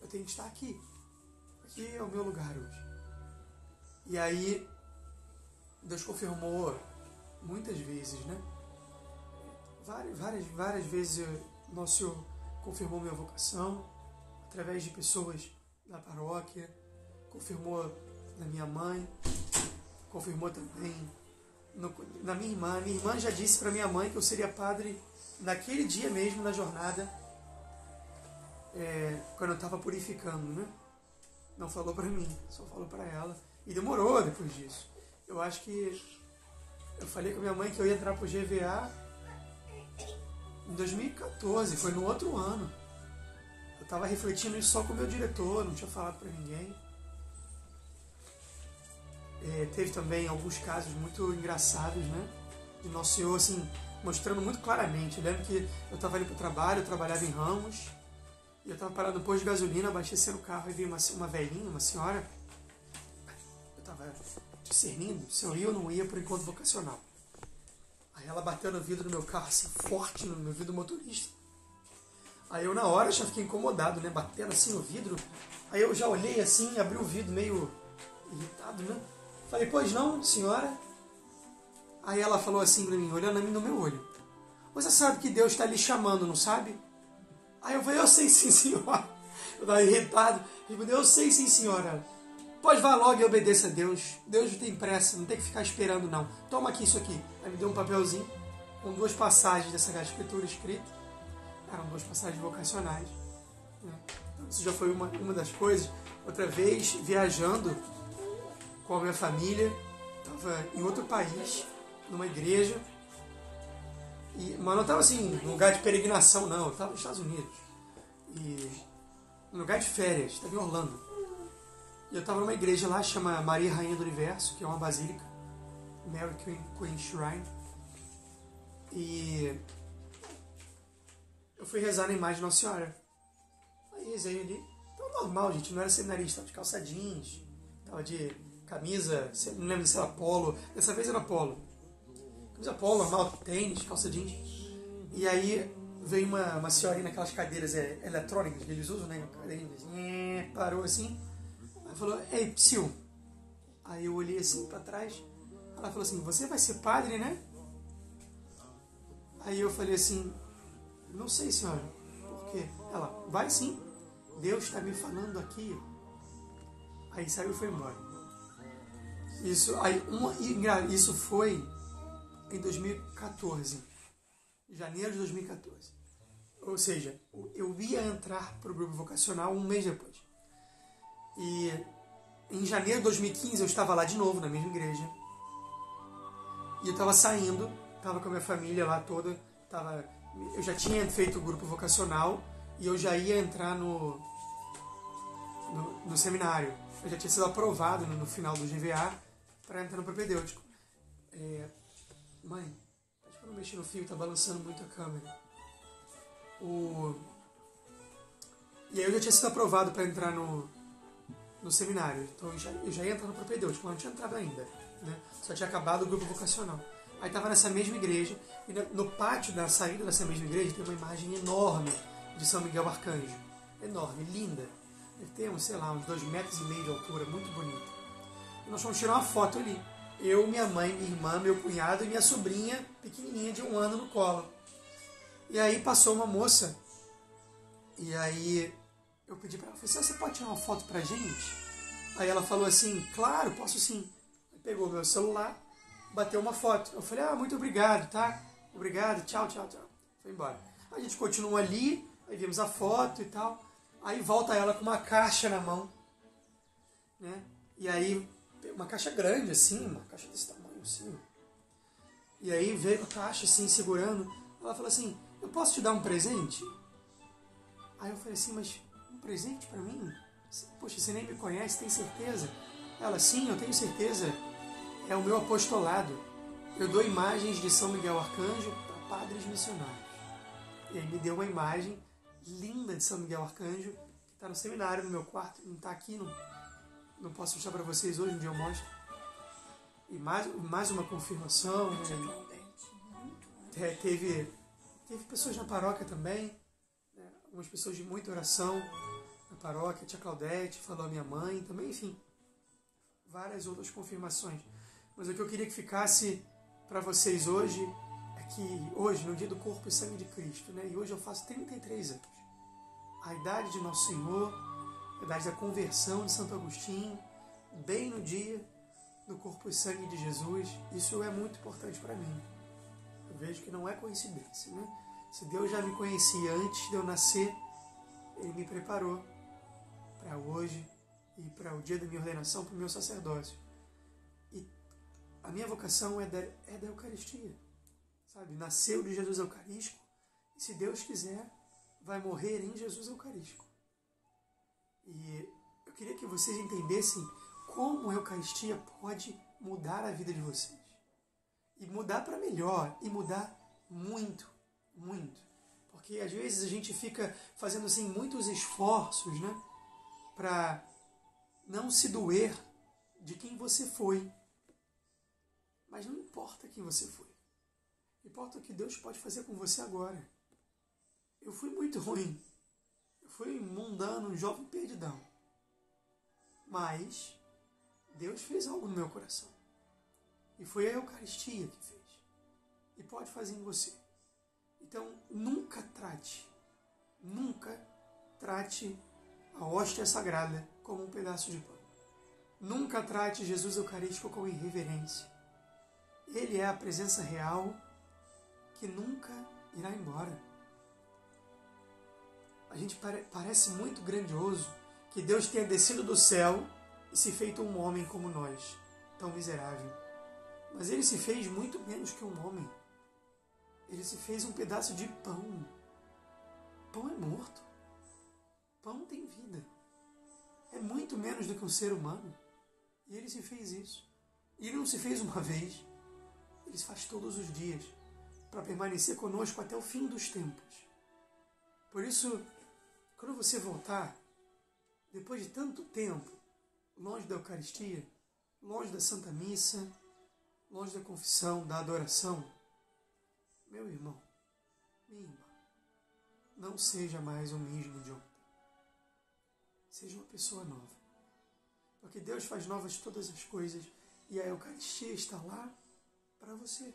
Eu tenho que estar aqui. Aqui é o meu lugar hoje. E aí, Deus confirmou muitas vezes, né? Várias vezes o nosso Senhor confirmou minha vocação através de pessoas da paróquia, confirmou na minha mãe, confirmou também na minha irmã. Minha irmã já disse para minha mãe que eu seria padre naquele dia mesmo, na jornada, quando eu estava purificando, né? Não falou para mim, só falou para ela. E demorou depois disso. Eu acho que eu falei com a minha mãe que eu ia entrar pro GVA em 2014, foi no outro ano. Eu estava refletindo isso só com o meu diretor, não tinha falado para ninguém. Teve também alguns casos muito engraçados, né? De Nosso Senhor, assim, mostrando muito claramente. Eu lembro que eu estava indo para o trabalho, eu trabalhava em Ramos, e eu estava parado no posto de gasolina, abastecendo o carro, e veio uma velhinha, uma senhora. Eu estava discernindo se eu ia ou não ia para o encontro vocacional. Aí ela bateu no vidro do meu carro, assim, forte no meu vidro motorista. Aí eu, na hora, já fiquei incomodado, né? Batendo assim no vidro. Aí eu já olhei assim, abri o vidro meio irritado, né? Falei, pois não, senhora? Aí ela falou assim pra mim, olhando a mim no meu olho. Você sabe que Deus está lhe chamando, não sabe? Aí eu falei, eu sei sim, senhora. Eu estava irritado. Eu falei, eu sei sim, senhora. Pois vá logo e obedeça a Deus. Deus não tem pressa, não tem que ficar esperando, não. Toma aqui isso aqui. Aí me deu um papelzinho com 2 passagens dessa Escritura escrita. Eram 2 passagens vocacionais. Então, isso já foi uma das coisas. Outra vez, viajando com a minha família, estava em outro país, numa igreja, mas não estava assim, num lugar de peregrinação, não, eu estava nos Estados Unidos, e num lugar de férias, estava em Orlando, e eu estava numa igreja lá, chama Maria Rainha do Universo, que é uma basílica, Mary Queen Shrine, e eu fui rezar na imagem de Nossa Senhora. Aí rezei ali, então normal, gente, não era seminarista, estava de calça jeans, estava de camisa, não lembro se era polo, dessa vez era polo. Camisa polo, normal, tênis, calça jeans. E aí veio uma senhorinha naquelas cadeiras eletrônicas que eles usam, né? Cadeirinha, parou assim, aí falou, ei, psiu. Aí eu olhei assim pra trás, ela falou assim, você vai ser padre, né? Aí eu falei assim, não sei, senhora, por quê? Ela, vai sim, Deus está me falando aqui. Aí saiu e foi embora. Isso foi em 2014, janeiro de 2014. Ou seja, eu ia entrar para o grupo vocacional um mês depois. E em janeiro de 2015 eu estava lá de novo, na mesma igreja. E eu estava saindo, estava com a minha família lá toda. Eu já tinha feito o grupo vocacional e eu já ia entrar no seminário. Eu já tinha sido aprovado no final do GVA para entrar no propedêutico. Mãe, acho que eu não mexi no fio, tá balançando muito a câmera. E aí eu já tinha sido aprovado para entrar no seminário. Então eu já ia entrar no propedêutico, mas não tinha entrado ainda, né? Só tinha acabado o grupo vocacional. Aí estava nessa mesma igreja, e no pátio da saída dessa mesma igreja tem uma imagem enorme de São Miguel Arcanjo. Enorme, linda. Deve ter uns 2,5 metros de altura, muito bonita. E nós fomos tirar uma foto ali. Eu, minha mãe, minha irmã, meu cunhado e minha sobrinha pequenininha de 1 ano no colo. E aí passou uma moça, e aí eu pedi para ela, falei, você pode tirar uma foto pra gente? Aí ela falou assim, claro, posso sim. Pegou meu celular, bateu uma foto. Eu falei, muito obrigado, tá? Obrigado, tchau, tchau, tchau. Foi embora. A gente continuou ali, aí vimos a foto e tal. Aí volta ela com uma caixa na mão, né? E aí, uma caixa grande assim, uma caixa desse tamanho assim. E aí veio com a caixa assim, segurando. Ela falou assim, eu posso te dar um presente? Aí eu falei assim, mas um presente pra mim? Poxa, você nem me conhece, tem certeza? Ela, sim, eu tenho certeza. É o meu apostolado. Eu dou imagens de São Miguel Arcanjo para padres missionários. E aí me deu uma imagem linda de São Miguel Arcanjo, que está no seminário, no meu quarto, não está aqui, não posso mostrar para vocês hoje, um dia eu mostro. E mais uma confirmação. Teve pessoas na paróquia também, né? Algumas pessoas de muita oração na paróquia, tia Claudete, falou a minha mãe também, enfim, várias outras confirmações. Mas o que eu queria que ficasse para vocês hoje é que hoje, no dia do corpo e sangue de Cristo, né? E hoje eu faço 33 anos. A idade de Nosso Senhor, a idade da conversão de Santo Agostinho, bem no dia do corpo e sangue de Jesus, isso é muito importante para mim. Eu vejo que não é coincidência, né? Se Deus já me conhecia antes de eu nascer, Ele me preparou para hoje e para o dia da minha ordenação, para o meu sacerdócio. E a minha vocação é da Eucaristia, sabe? Nasceu de Jesus Eucarístico e, se Deus quiser, vai morrer em Jesus Eucarístico. E eu queria que vocês entendessem como a Eucaristia pode mudar a vida de vocês. E mudar para melhor, e mudar muito, muito. Porque às vezes a gente fica fazendo assim muitos esforços, né, para não se doer de quem você foi. Mas não importa quem você foi. Importa o que Deus pode fazer com você agora. Eu fui muito ruim. Eu fui mundano, um jovem perdidão. Mas Deus fez algo no meu coração. E foi a Eucaristia que fez. E pode fazer em você. Então, nunca trate a hóstia sagrada como um pedaço de pão. Nunca trate Jesus Eucarístico com irreverência. Ele é a presença real que nunca irá embora. A gente parece muito grandioso que Deus tenha descido do céu e se feito um homem como nós, tão miserável. Mas Ele se fez muito menos que um homem. Ele se fez um pedaço de pão. Pão é morto. Pão tem vida. É muito menos do que um ser humano. E Ele se fez isso. E Ele não se fez uma vez. Ele se faz todos os dias para permanecer conosco até o fim dos tempos. Por isso, quando você voltar, depois de tanto tempo, longe da Eucaristia, longe da Santa Missa, longe da confissão, da adoração, meu irmão, minha irmã, não seja mais o mesmo de ontem. Seja uma pessoa nova. Porque Deus faz novas todas as coisas e a Eucaristia está lá para você.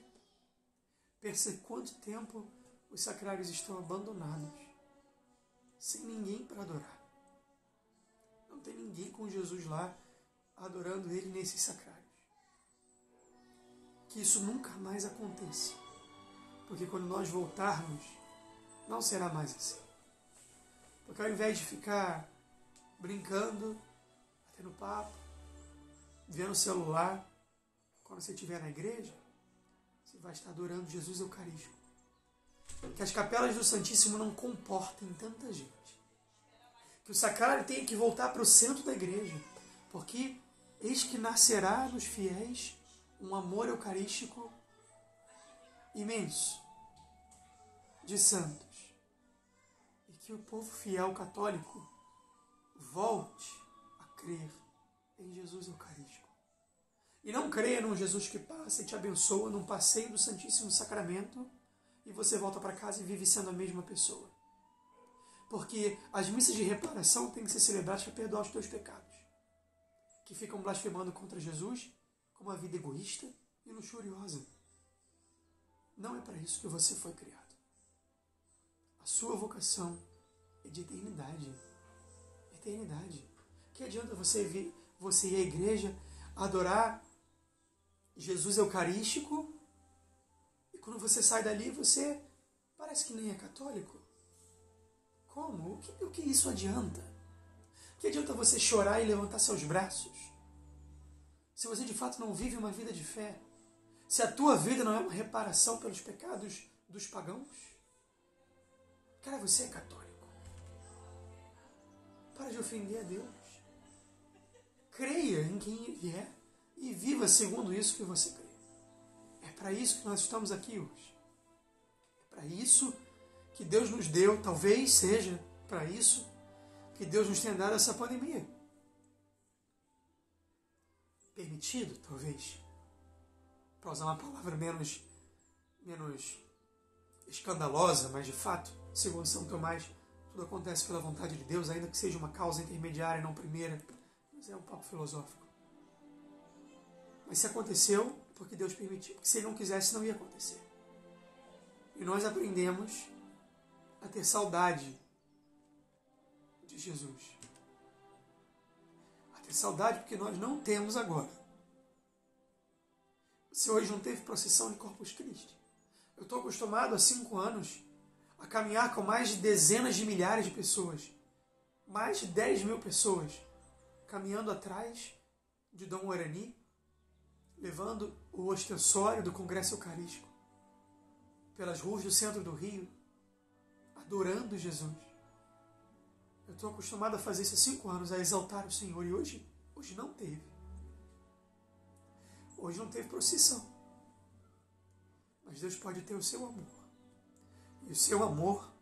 Perceba quanto tempo os sacrários estão abandonados, sem ninguém para adorar. Não tem ninguém com Jesus lá adorando Ele nesses sacrários. Que isso nunca mais aconteça. Porque quando nós voltarmos, não será mais assim. Porque ao invés de ficar brincando, batendo papo, vendo o celular, quando você estiver na igreja, você vai estar adorando Jesus Eucarístico. Que as capelas do Santíssimo não comportem tanta gente. Que o sacrário tenha que voltar para o centro da igreja. Porque eis que nascerá nos fiéis um amor eucarístico imenso de santos. E que o povo fiel católico volte a crer em Jesus Eucarístico. E não creia num Jesus que passa e te abençoa num passeio do Santíssimo Sacramento e você volta para casa e vive sendo a mesma pessoa. Porque as missas de reparação têm que ser celebradas para perdoar os teus pecados. Que ficam blasfemando contra Jesus com uma vida egoísta e luxuriosa. Não é para isso que você foi criado. A sua vocação é de eternidade. Eternidade. Que adianta você ir à igreja adorar Jesus Eucarístico e quando você sai dali você parece que nem é católico? Como? O que isso adianta? O que adianta você chorar e levantar seus braços? Se você de fato não vive uma vida de fé, se a tua vida não é uma reparação pelos pecados dos pagãos, cara, você é católico. Para de ofender a Deus. Creia em quem Ele é e viva segundo isso que você crê. É para isso que nós estamos aqui hoje. É para isso que Deus nos deu, talvez seja para isso que Deus nos tenha dado essa pandemia. Permitido, talvez, para usar uma palavra menos escandalosa, mas de fato, segundo São Tomás, tudo acontece pela vontade de Deus, ainda que seja uma causa intermediária e não primeira. Mas é um papo filosófico. Mas se aconteceu, porque Deus permitiu. Porque se Ele não quisesse, não ia acontecer. E nós aprendemos a ter saudade de Jesus. A ter saudade porque nós não temos agora. Você hoje não teve procissão de Corpus Christi. Eu estou acostumado há 5 anos a caminhar com mais de dezenas de milhares de pessoas. Mais de 10.000 pessoas caminhando atrás de Dom Guarani, levando o ostensório do Congresso Eucarístico pelas ruas do centro do Rio, adorando Jesus. Eu estou acostumado a fazer isso há 5 anos, a exaltar o Senhor, e hoje não teve. Hoje não teve procissão. Mas Deus pode ter o seu amor. E o seu amor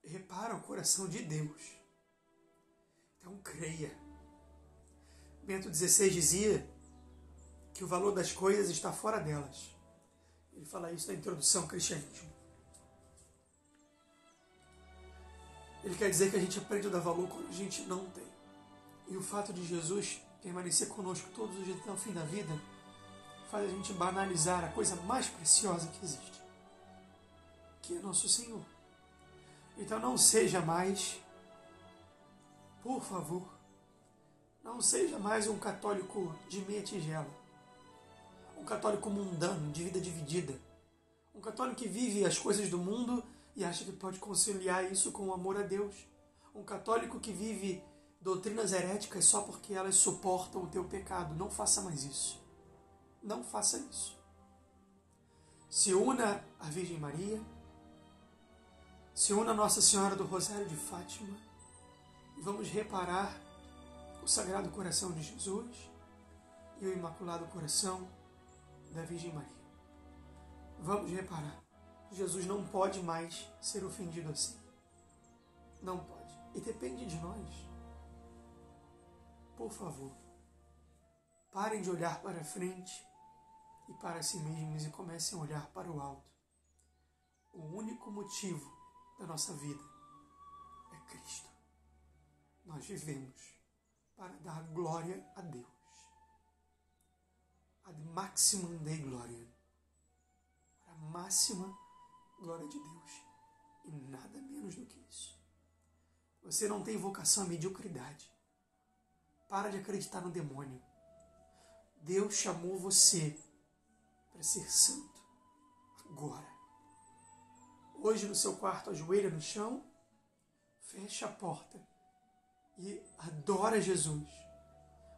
repara o coração de Deus. Então creia. Bento XVI dizia que o valor das coisas está fora delas. Ele fala isso na introdução ao cristianismo. Ele quer dizer que a gente aprende a dar valor quando a gente não tem. E o fato de Jesus permanecer conosco todos os dias até o fim da vida faz a gente banalizar a coisa mais preciosa que existe, que é nosso Senhor. Então não seja mais, por favor, não seja mais um católico de meia tigela, um católico mundano, de vida dividida, um católico que vive as coisas do mundo e acha que pode conciliar isso com o amor a Deus, um católico que vive doutrinas heréticas só porque elas suportam o teu pecado. Não faça mais isso. Não faça isso. Se una à Virgem Maria, se una a Nossa Senhora do Rosário de Fátima e vamos reparar o Sagrado Coração de Jesus e o Imaculado Coração da Virgem Maria. Vamos reparar. Jesus não pode mais ser ofendido assim. Não pode. E depende de nós. Por favor, parem de olhar para frente e para si mesmos e comecem a olhar para o alto. O único motivo da nossa vida é Cristo. Nós vivemos para dar glória a Deus. Ad maximum Dei Gloria. Para a máxima glória de Deus. E nada menos do que isso. Você não tem vocação à mediocridade. Para de acreditar no demônio. Deus chamou você para ser santo. Agora. Hoje no seu quarto, ajoelha no chão, fecha a porta e adora Jesus.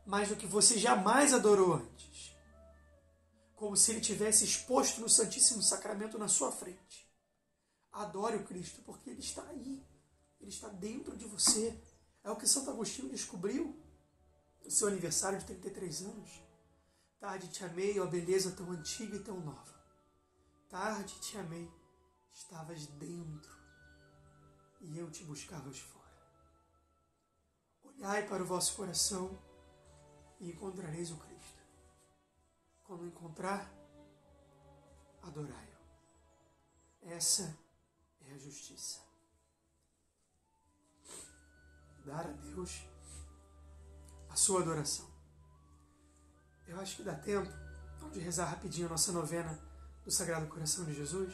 Mais do que você jamais adorou antes. Como se Ele tivesse exposto no Santíssimo Sacramento na sua frente. Adore o Cristo, porque Ele está aí. Ele está dentro de você. É o que Santo Agostinho descobriu no seu aniversário de 33 anos. Tarde te amei, ó beleza tão antiga e tão nova. Tarde te amei, estavas dentro e eu te buscavas fora. Olhai para o vosso coração e encontrareis o Cristo. Quando encontrar, adorai-o. Essa é a justiça. Dar a Deus a sua adoração. Eu acho que dá tempo de rezar rapidinho a nossa novena do Sagrado Coração de Jesus.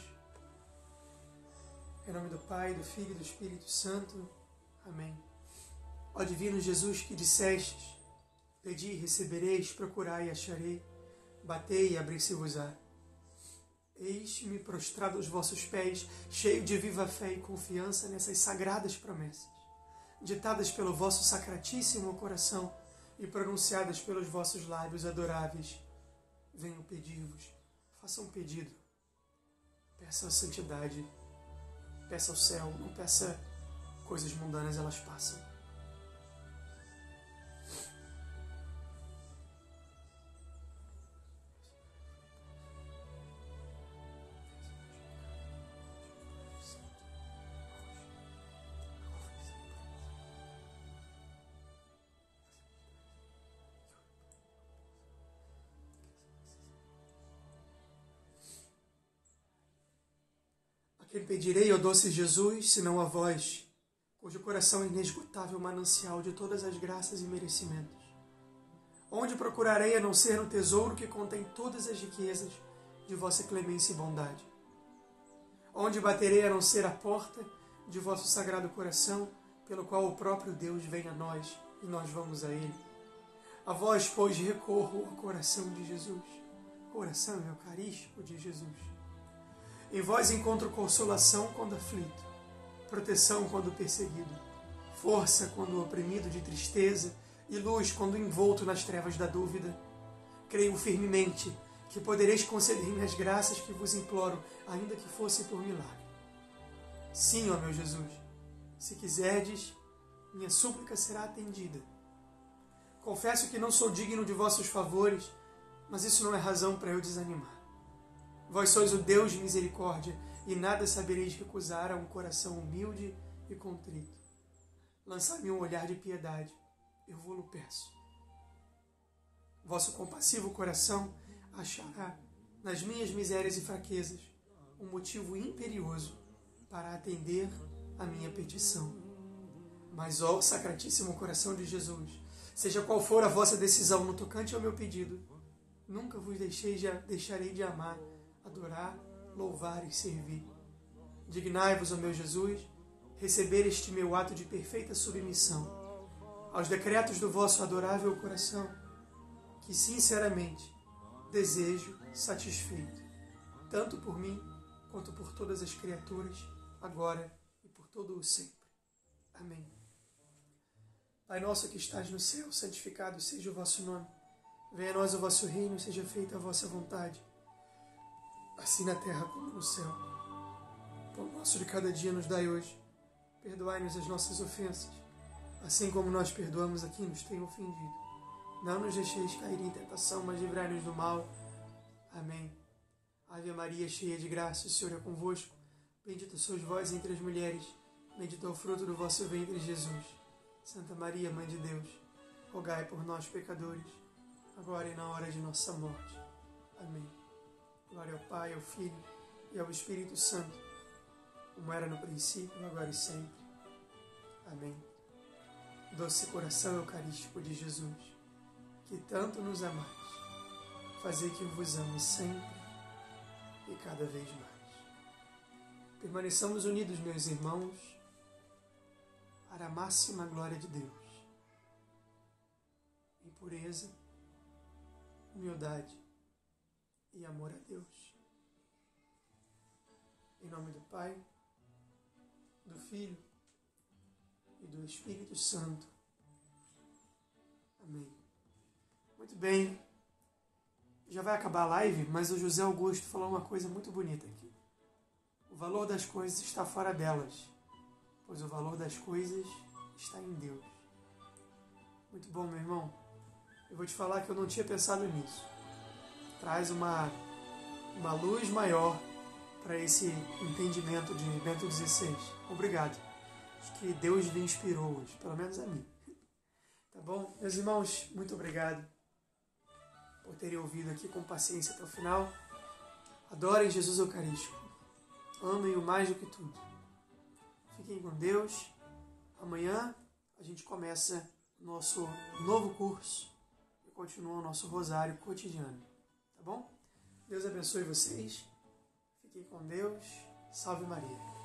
Em nome do Pai, do Filho e do Espírito Santo. Amém. Ó divino Jesus, que dissestes: pedi e recebereis, procurai e acharei, batei e abri-se-vos-á. Eis-me prostrado aos vossos pés, cheio de viva fé e confiança nessas sagradas promessas, ditadas pelo vosso sacratíssimo coração e pronunciadas pelos vossos lábios adoráveis. Venho pedir-vos, faça um pedido, peça a santidade, peça ao céu, não peça coisas mundanas, elas passam. Quem pedirei, ó doce Jesus, senão a vós, cujo coração é inesgotável manancial de todas as graças e merecimentos. Onde procurarei a não ser no tesouro que contém todas as riquezas de vossa clemência e bondade? Onde baterei a não ser a porta de vosso sagrado coração, pelo qual o próprio Deus vem a nós e nós vamos a Ele? A vós, pois, recorro ao coração de Jesus, coração eucarístico de Jesus. Em vós encontro consolação quando aflito, proteção quando perseguido, força quando oprimido de tristeza e luz quando envolto nas trevas da dúvida. Creio firmemente que podereis conceder-me as graças que vos imploro, ainda que fosse por milagre. Sim, ó meu Jesus, se quiserdes, minha súplica será atendida. Confesso que não sou digno de vossos favores, mas isso não é razão para eu desanimar. Vós sois o Deus de misericórdia, e nada sabereis recusar a um coração humilde e contrito. Lançai-me um olhar de piedade, eu vou-lo peço. Vosso compassivo coração achará, nas minhas misérias e fraquezas, um motivo imperioso para atender a minha petição. Mas, ó Sacratíssimo Coração de Jesus, seja qual for a vossa decisão no tocante ao meu pedido, nunca vos deixarei de amar, adorar, louvar e servir. Dignai-vos, ó meu Jesus, receber este meu ato de perfeita submissão aos decretos do vosso adorável coração, que sinceramente desejo satisfeito, tanto por mim quanto por todas as criaturas, agora e por todo o sempre. Amém. Pai nosso que estás no céu, santificado seja o vosso nome. Venha a nós o vosso reino, seja feita a vossa vontade, assim na terra como no céu. O pão nosso de cada dia nos dai hoje. Perdoai-nos as nossas ofensas, assim como nós perdoamos a quem nos tem ofendido. Não nos deixeis cair em tentação, mas livrai-nos do mal. Amém. Ave Maria, cheia de graça, o Senhor é convosco. Bendita sois vós entre as mulheres, bendito é o fruto do vosso ventre, Jesus. Santa Maria, Mãe de Deus, rogai por nós, pecadores, agora e na hora de nossa morte. Amém. Glória ao Pai, ao Filho e ao Espírito Santo, como era no princípio, agora e sempre. Amém. Doce coração eucarístico de Jesus, que tanto nos amais, fazei que eu vos ame sempre e cada vez mais. Permaneçamos unidos, meus irmãos, para a máxima glória de Deus, em pureza, humildade e amor a Deus. Em nome do Pai, do Filho e do Espírito Santo. Amém. Muito bem. Já vai acabar a live, mas o José Augusto falou uma coisa muito bonita aqui. O valor das coisas está fora delas, pois o valor das coisas está em Deus. Muito bom, meu irmão. Eu vou te falar que eu não tinha pensado nisso. Traz uma luz maior para esse entendimento de Bento XVI. Obrigado. Acho que Deus lhe inspirou hoje, pelo menos a mim. Tá bom? Meus irmãos, muito obrigado por terem ouvido aqui com paciência até o final. Adorem Jesus Eucarístico. Amem-o mais do que tudo. Fiquem com Deus. Amanhã a gente começa nosso novo curso e continua o nosso rosário cotidiano. Tá bom? Deus abençoe vocês. Fiquem com Deus. Salve Maria.